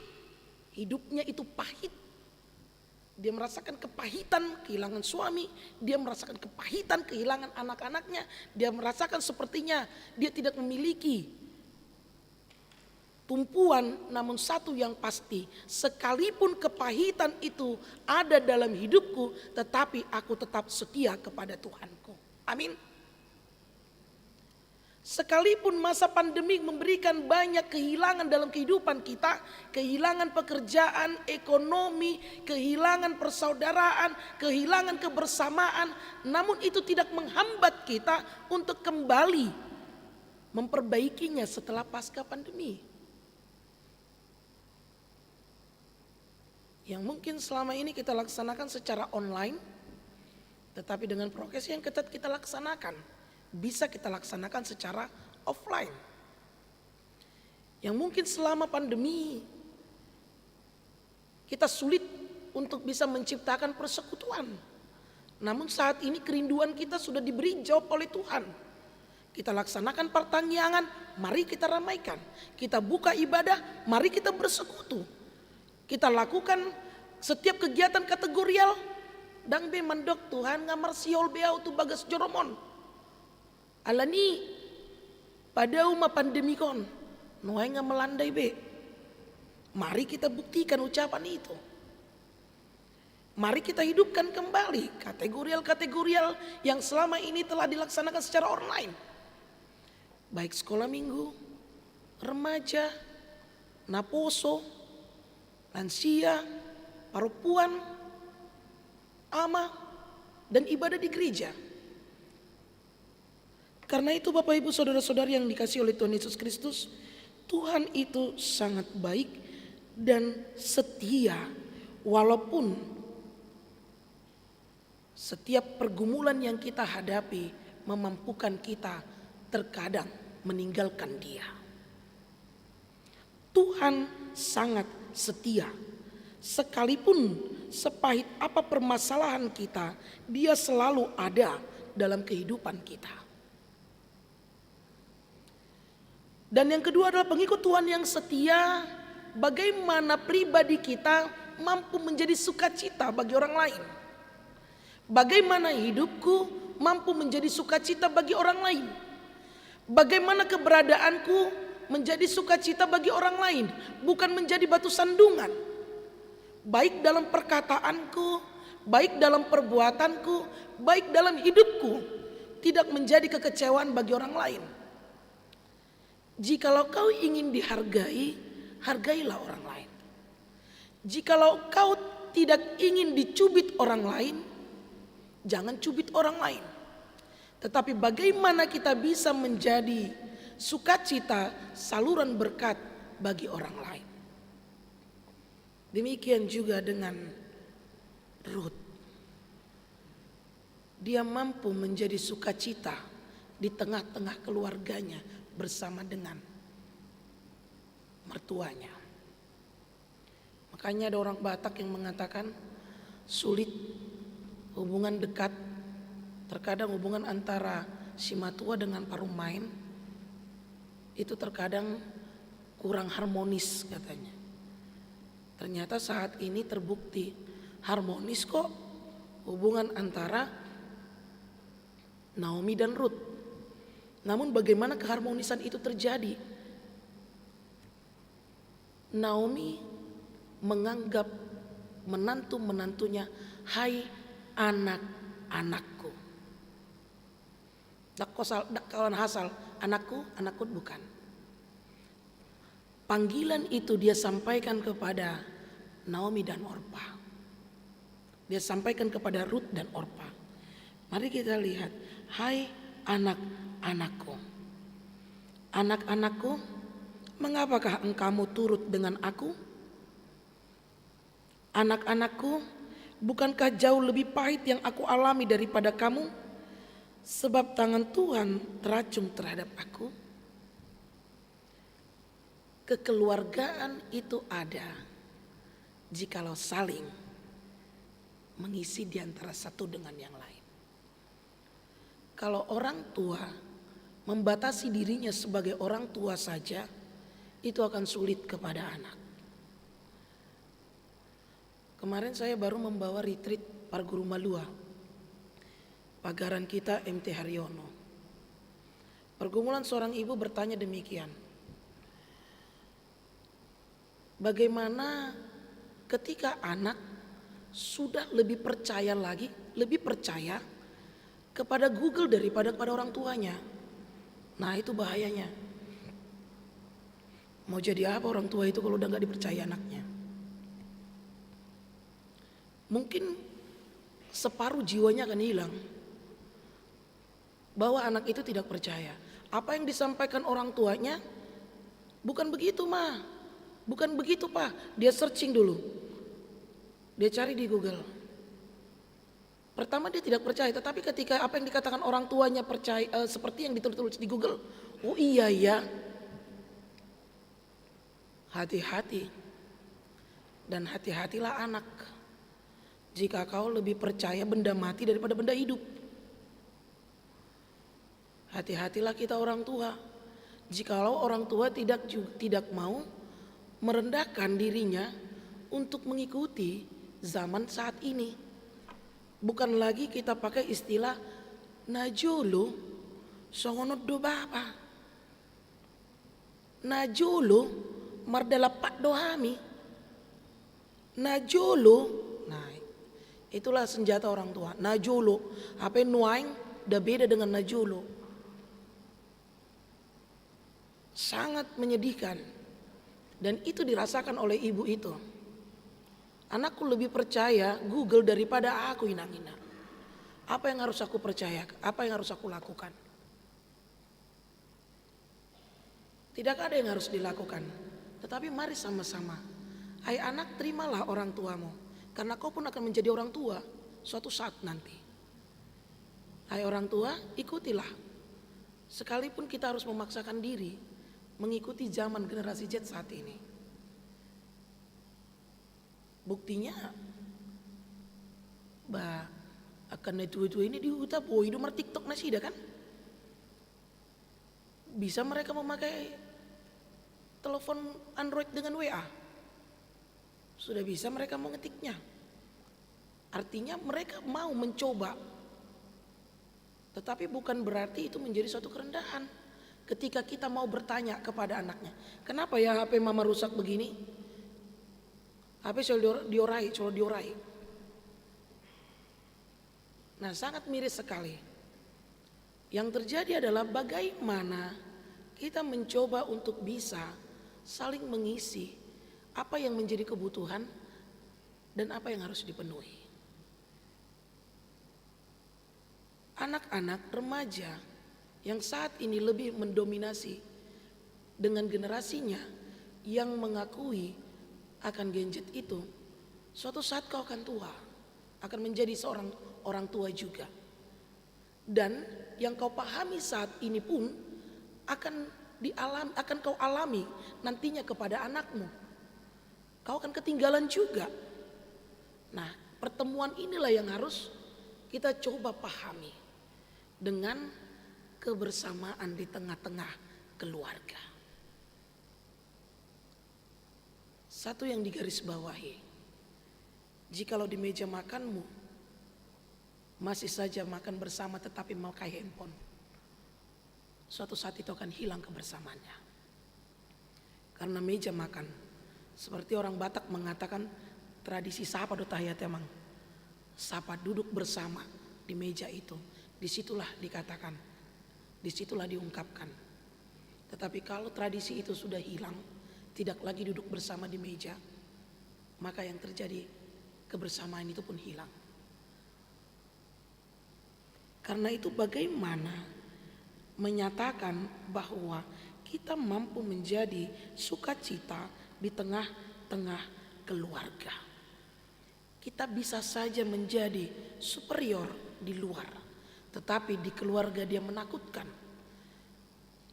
hidupnya itu pahit. Dia merasakan kepahitan kehilangan suami, dia merasakan kepahitan kehilangan anak-anaknya, dia merasakan sepertinya dia tidak memiliki tumpuan. Namun satu yang pasti, sekalipun kepahitan itu ada dalam hidupku, tetapi aku tetap setia kepada Tuhanku. Amin. Sekalipun masa pandemi memberikan banyak kehilangan dalam kehidupan kita, kehilangan pekerjaan, ekonomi, kehilangan persaudaraan, kehilangan kebersamaan, namun itu tidak menghambat kita untuk kembali memperbaikinya setelah pasca pandemi. Yang mungkin selama ini kita laksanakan secara online, tetapi dengan prokes yang ketat kita laksanakan, bisa kita laksanakan secara offline. Yang mungkin selama pandemi kita sulit untuk bisa menciptakan persekutuan, namun saat ini kerinduan kita sudah diberi jawab oleh Tuhan. Kita laksanakan pertanggiangan, mari kita ramaikan. Kita buka ibadah, mari kita bersekutu. Kita lakukan setiap kegiatan kategorial. Dang be mandok Tuhan ngamar siol beau tu bagas joromon. Alani pada uma pandemi kon noai nga melandai be. Mari kita buktikan ucapan itu. Mari kita hidupkan kembali kategorial yang selama ini telah dilaksanakan secara online. Baik sekolah minggu, remaja, naposo, lansia, perempuan, ama, dan ibadah di gereja. Karena itu Bapak Ibu Saudara-saudari yang dikasihi oleh Tuhan Yesus Kristus, Tuhan itu sangat baik dan setia, walaupun setiap pergumulan yang kita hadapi memampukan kita terkadang meninggalkan Dia. Tuhan sangat setia. Sekalipun sepahit apa permasalahan kita, Dia selalu ada dalam kehidupan kita. Dan yang kedua adalah pengikut Tuhan yang setia. Bagaimana pribadi kita mampu menjadi sukacita bagi orang lain. Bagaimana hidupku mampu menjadi sukacita bagi orang lain. Bagaimana keberadaanku menjadi sukacita bagi orang lain, bukan menjadi batu sandungan. Baik dalam perkataanku, baik dalam perbuatanku, baik dalam hidupku, tidak menjadi kekecewaan bagi orang lain. Jikalau kau ingin dihargai, hargailah orang lain. Jikalau kau tidak ingin dicubit orang lain, jangan cubit orang lain. Tetapi bagaimana kita bisa menjadi sukacita, saluran berkat bagi orang lain. Demikian juga dengan Ruth. Dia mampu menjadi sukacita di tengah-tengah keluarganya bersama dengan mertuanya. Makanya ada orang Batak yang mengatakan sulit hubungan dekat. Terkadang hubungan antara si matua dengan parumain itu terkadang kurang harmonis katanya. Ternyata saat ini terbukti harmonis kok hubungan antara Naomi dan Ruth. Namun bagaimana keharmonisan itu terjadi? Naomi menganggap menantu-menantunya, hai anak-anakku. Dak kawan hasal, anakku bukan. Panggilan itu dia sampaikan kepada Naomi dan Orpa. Dia sampaikan kepada Ruth dan Orpa. Mari kita lihat. Hai anak-anakku. Anak-anakku, mengapakah engkau turut dengan aku? Anak-anakku, bukankah jauh lebih pahit yang aku alami daripada kamu? Sebab tangan Tuhan teracung terhadap aku. Kekeluargaan itu ada jikalau saling mengisi di antara satu dengan yang lain. Kalau orang tua membatasi dirinya sebagai orang tua saja, itu akan sulit kepada anak. Kemarin saya baru membawa retreat Parguru Malua, pagaran kita MT Haryono. Pergumulan seorang ibu bertanya demikian. Bagaimana ketika anak sudah lebih percaya kepada Google daripada kepada orang tuanya? Nah, itu bahayanya. Mau jadi apa orang tua itu kalau udah gak dipercaya anaknya? Mungkin separuh jiwanya akan hilang. Bahwa anak itu tidak percaya. Apa yang disampaikan orang tuanya bukan begitu, Ma. Bukan begitu, Pak. Dia searching dulu. Dia cari di Google. Pertama dia tidak percaya, tetapi ketika apa yang dikatakan orang tuanya percaya seperti yang ditulis di Google, oh iya ya. Hati-hati. Dan hati-hatilah anak. Jika kau lebih percaya benda mati daripada benda hidup. Hati-hatilah kita orang tua. Jikalau orang tua tidak mau merendahkan dirinya untuk mengikuti zaman saat ini. Bukan lagi kita pakai istilah najulu songonot do bapa. Najulu mardalapat dohami. Najulu, nah itulah senjata orang tua. Najulu, apa nuaing dah beda dengan najulu. Sangat menyedihkan. Dan itu dirasakan oleh ibu itu. Anakku lebih percaya Google daripada aku, Inang-Ina. Apa yang harus aku percaya? Apa yang harus aku lakukan? Tidak ada yang harus dilakukan. Tetapi mari sama-sama. Hai anak, terimalah orang tuamu. Karena kau pun akan menjadi orang tua suatu saat nanti. Hai orang tua, ikutilah. Sekalipun kita harus memaksakan diri mengikuti zaman generasi Z saat ini. Buktinya akan itu ini diuta hidup mer TikTok nasi dah kan? Bisa mereka memakai telepon Android dengan WA. Sudah bisa mereka mengetiknya. Artinya mereka mau mencoba. Tetapi bukan berarti itu menjadi suatu kerendahan. Ketika kita mau bertanya kepada anaknya, kenapa ya HP mama rusak begini? HP selalu diorai. Nah, sangat miris sekali. Yang terjadi adalah bagaimana kita mencoba untuk bisa saling mengisi apa yang menjadi kebutuhan dan apa yang harus dipenuhi. Anak-anak remaja yang saat ini lebih mendominasi dengan generasinya yang mengakui akan gadget itu, suatu saat kau akan tua, akan menjadi seorang orang tua juga. Dan yang kau pahami saat ini pun akan kau alami nantinya kepada anakmu. Kau akan ketinggalan juga. Nah, pertemuan inilah yang harus kita coba pahami dengan kebersamaan di tengah-tengah keluarga. Satu yang digarisbawahi, jikalau di meja makanmu masih saja makan bersama tetapi memakai handphone, suatu saat itu akan hilang kebersamaannya. Karena meja makan, seperti orang Batak mengatakan tradisi sapa do tahiyat emang, sapa duduk bersama di meja itu, disitulah dikatakan, disitulah diungkapkan. Tetapi kalau tradisi itu sudah hilang, tidak lagi duduk bersama di meja, maka yang terjadi kebersamaan itu pun hilang. Karena itu bagaimana menyatakan bahwa kita mampu menjadi sukacita di tengah-tengah keluarga. Kita bisa saja menjadi superior di luar, tetapi di keluarga dia menakutkan.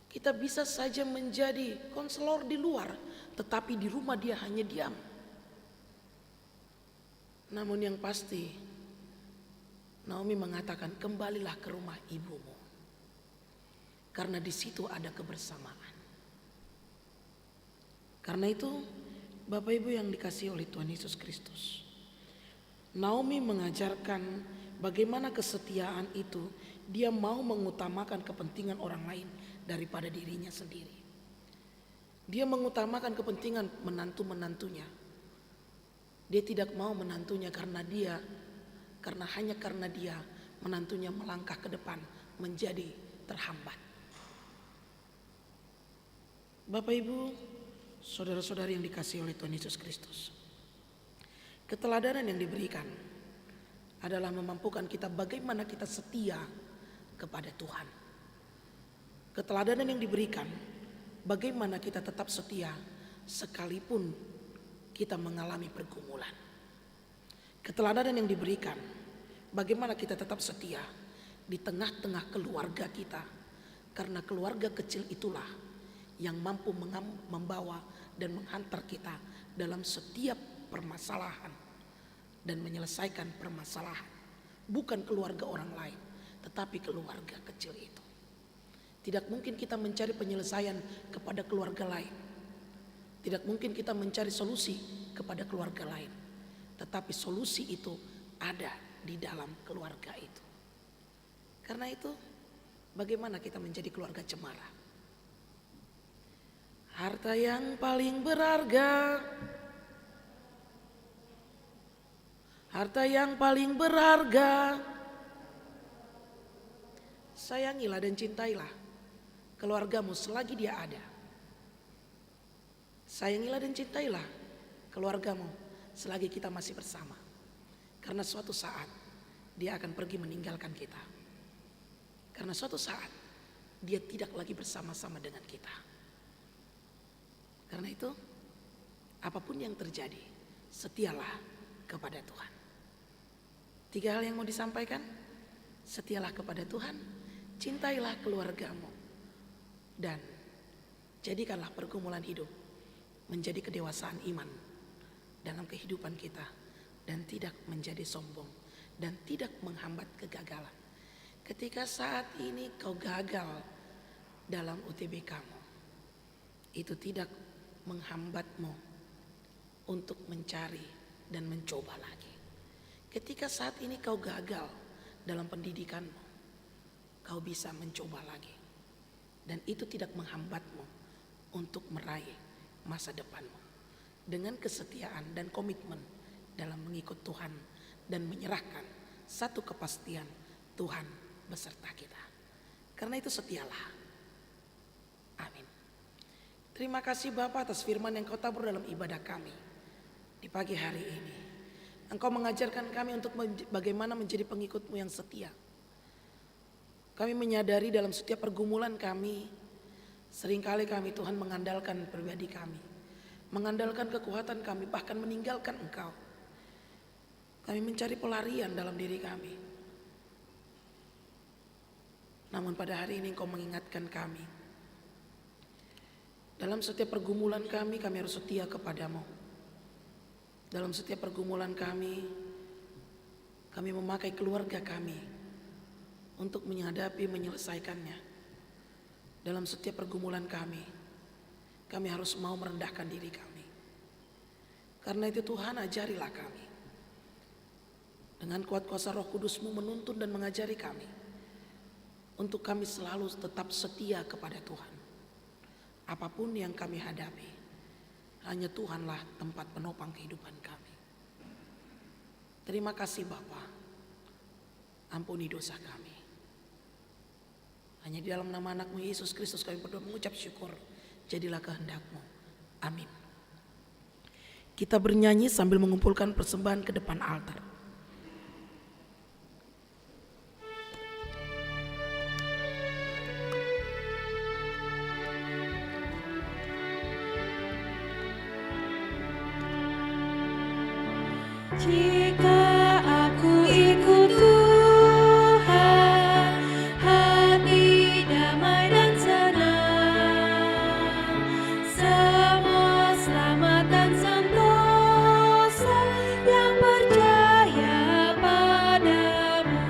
Kita bisa saja menjadi konselor di luar, tetapi di rumah dia hanya diam. Namun yang pasti, Naomi mengatakan, kembalilah ke rumah ibumu, karena di situ ada kebersamaan. Karena itu, Bapak Ibu yang dikasihi oleh Tuhan Yesus Kristus, Naomi mengajarkan bagaimana kesetiaan itu dia mau mengutamakan kepentingan orang lain daripada dirinya sendiri. Dia mengutamakan kepentingan menantu-menantunya. Dia tidak mau menantunya karena hanya karena dia menantunya melangkah ke depan menjadi terhambat. Bapak Ibu, saudara-saudari yang dikasihi oleh Tuhan Yesus Kristus, keteladanan yang diberikan adalah memampukan kita bagaimana kita setia kepada Tuhan. Keteladanan yang diberikan bagaimana kita tetap setia sekalipun kita mengalami pergumulan. Keteladanan yang diberikan bagaimana kita tetap setia di tengah-tengah keluarga kita, karena keluarga kecil itulah yang mampu membawa dan menghantar kita dalam setiap permasalahan dan menyelesaikan permasalahan. Bukan keluarga orang lain, tetapi keluarga kecil itu. Tidak mungkin kita mencari penyelesaian kepada keluarga lain. Tidak mungkin kita mencari solusi kepada keluarga lain, tetapi solusi itu ada di dalam keluarga itu. Karena itu, bagaimana kita menjadi keluarga cemara? Harta yang paling berharga, harta yang paling berharga, sayangilah dan cintailah keluargamu selagi dia ada. Sayangilah dan cintailah keluargamu selagi kita masih bersama. Karena suatu saat dia akan pergi meninggalkan kita. Karena suatu saat dia tidak lagi bersama-sama dengan kita. Karena itu, apapun yang terjadi, setialah kepada Tuhan. 3 hal yang mau disampaikan: setialah kepada Tuhan, cintailah keluargamu, dan jadikanlah pergumulan hidup menjadi kedewasaan iman dalam kehidupan kita, dan tidak menjadi sombong dan tidak menghambat kegagalan. Ketika saat ini kau gagal dalam UTBK-mu, itu tidak menghambatmu untuk mencari dan mencoba lagi. Ketika saat ini kau gagal dalam pendidikanmu, kau bisa mencoba lagi. Dan itu tidak menghambatmu untuk meraih masa depanmu. Dengan kesetiaan dan komitmen dalam mengikut Tuhan dan menyerahkan satu kepastian, Tuhan beserta kita. Karena itu setialah. Amin. Terima kasih Bapa atas firman yang kau tabur dalam ibadah kami di pagi hari ini. Engkau mengajarkan kami untuk bagaimana menjadi pengikut-Mu yang setia. Kami menyadari dalam setiap pergumulan kami, seringkali kami Tuhan mengandalkan pribadi kami, mengandalkan kekuatan kami, bahkan meninggalkan Engkau. Kami mencari pelarian dalam diri kami. Namun pada hari ini Engkau mengingatkan kami, dalam setiap pergumulan kami harus setia kepadamu. Dalam setiap pergumulan kami memakai keluarga kami untuk menyelesaikannya. Dalam setiap pergumulan kami harus mau merendahkan diri kami. Karena itu Tuhan, ajarilah kami. Dengan kuat kuasa Roh Kudus-Mu menuntun dan mengajari kami, untuk kami selalu tetap setia kepada Tuhan. Apapun yang kami hadapi, hanya Tuhanlah tempat penopang kehidupan kami. Terima kasih Bapa, ampuni dosa kami. Hanya di dalam nama anak-Mu Yesus Kristus kami berdoa mengucap syukur. Jadilah kehendak-Mu. Amin. Kita bernyanyi sambil mengumpulkan persembahan ke depan altar. Jika aku ikut Tuhan, hati damai dan senang, semua selamat dan sentosa yang percaya padamu.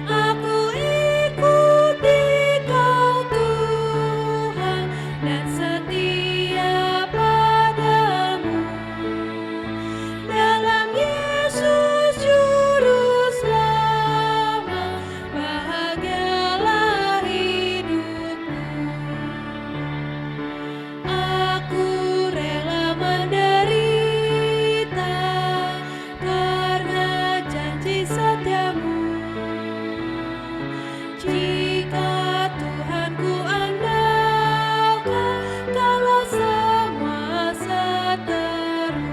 Aku ikuti Kau Tuhan dan setia padamu. Dalam Yesus Juru Selamat, bahagialah hidupku. Aku rela menderita karena janji setiamu. Jika Tuhan ku andalkan, kalau semua seteru,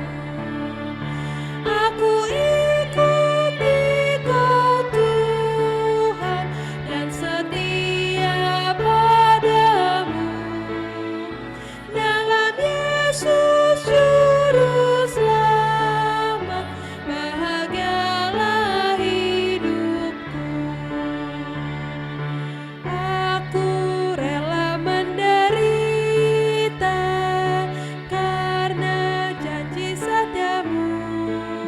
aku ikuti Kau Tuhan dan setia padamu. Dalam Yesus Juru Selamat, bahagialah hidupku. Aku rela menderita karena janji setiamu.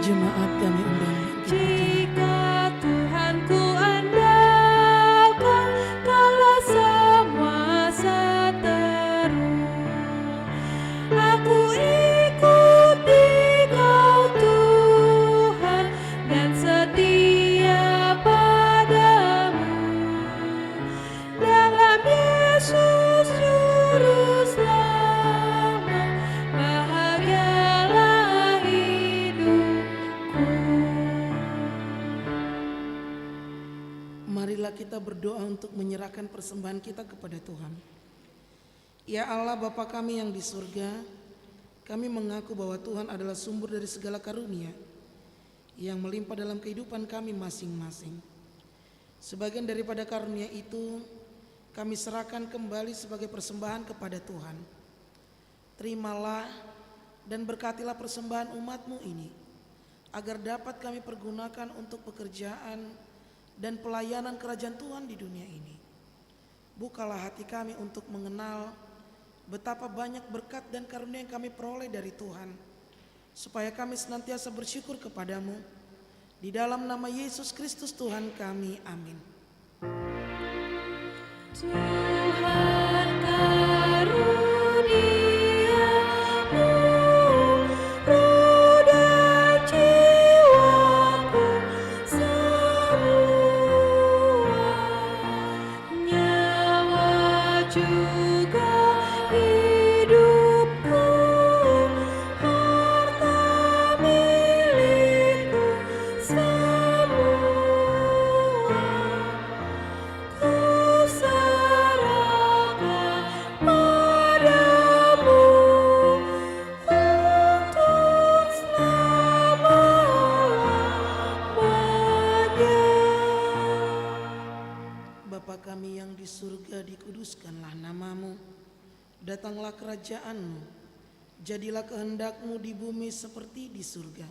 Jemaat kami undang. Jika Tuhan ku andalkan, kalau semua seteru, aku ikuti Kau Tuhan dan setia padamu. Dalam Yesus Juru Selamat, bahagialah hidupku. Marilah kita berdoa untuk menyerahkan persembahan kita kepada Tuhan. Ya Allah Bapa kami yang di surga, kami mengaku bahwa Tuhan adalah sumber dari segala karunia yang melimpah dalam kehidupan kami masing-masing. Sebagian daripada karunia itu kami serahkan kembali sebagai persembahan kepada Tuhan. Terimalah dan berkatilah persembahan umat-Mu ini, agar dapat kami pergunakan untuk pekerjaan dan pelayanan kerajaan Tuhan di dunia ini. Bukalah hati kami untuk mengenal betapa banyak berkat dan karunia yang kami peroleh dari Tuhan, supaya kami senantiasa bersyukur kepadamu. Di dalam nama Yesus Kristus Tuhan kami, amin. Tuhan karuniamu, roh dan jiwaku semua, nyawa juga hidupku, harta milikku semua, ku serahkan padamu untuk selama-lamanya. Bapa kami yang di surga, dikuduskanlah namamu. Datanglah kerajaanmu, jadilah kehendak-Mu di bumi seperti di surga.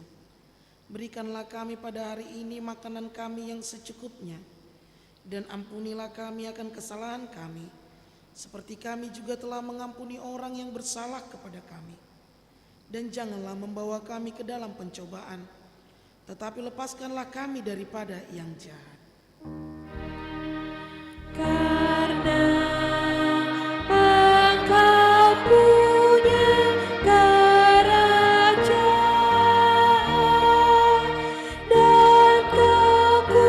Berikanlah kami pada hari ini makanan kami yang secukupnya, dan ampunilah kami akan kesalahan kami, seperti kami juga telah mengampuni orang yang bersalah kepada kami. Dan janganlah membawa kami ke dalam pencobaan, tetapi lepaskanlah kami daripada yang jahat. Karena Engkau punya kerajaan dan kekuasaan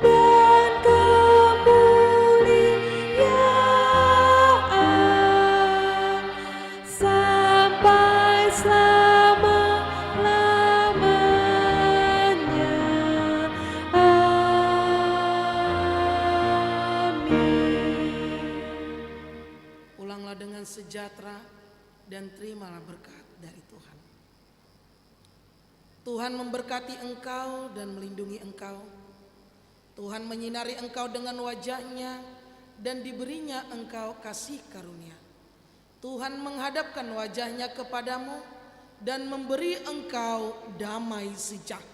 dan kemuliaan sampai selama-lamanya. dan terimalah berkat dari Tuhan. Tuhan memberkati engkau dan melindungi engkau. Tuhan menyinari engkau dengan wajah-Nya dan diberinya engkau kasih karunia. Tuhan menghadapkan wajah-Nya kepadamu dan memberi engkau damai sejahtera.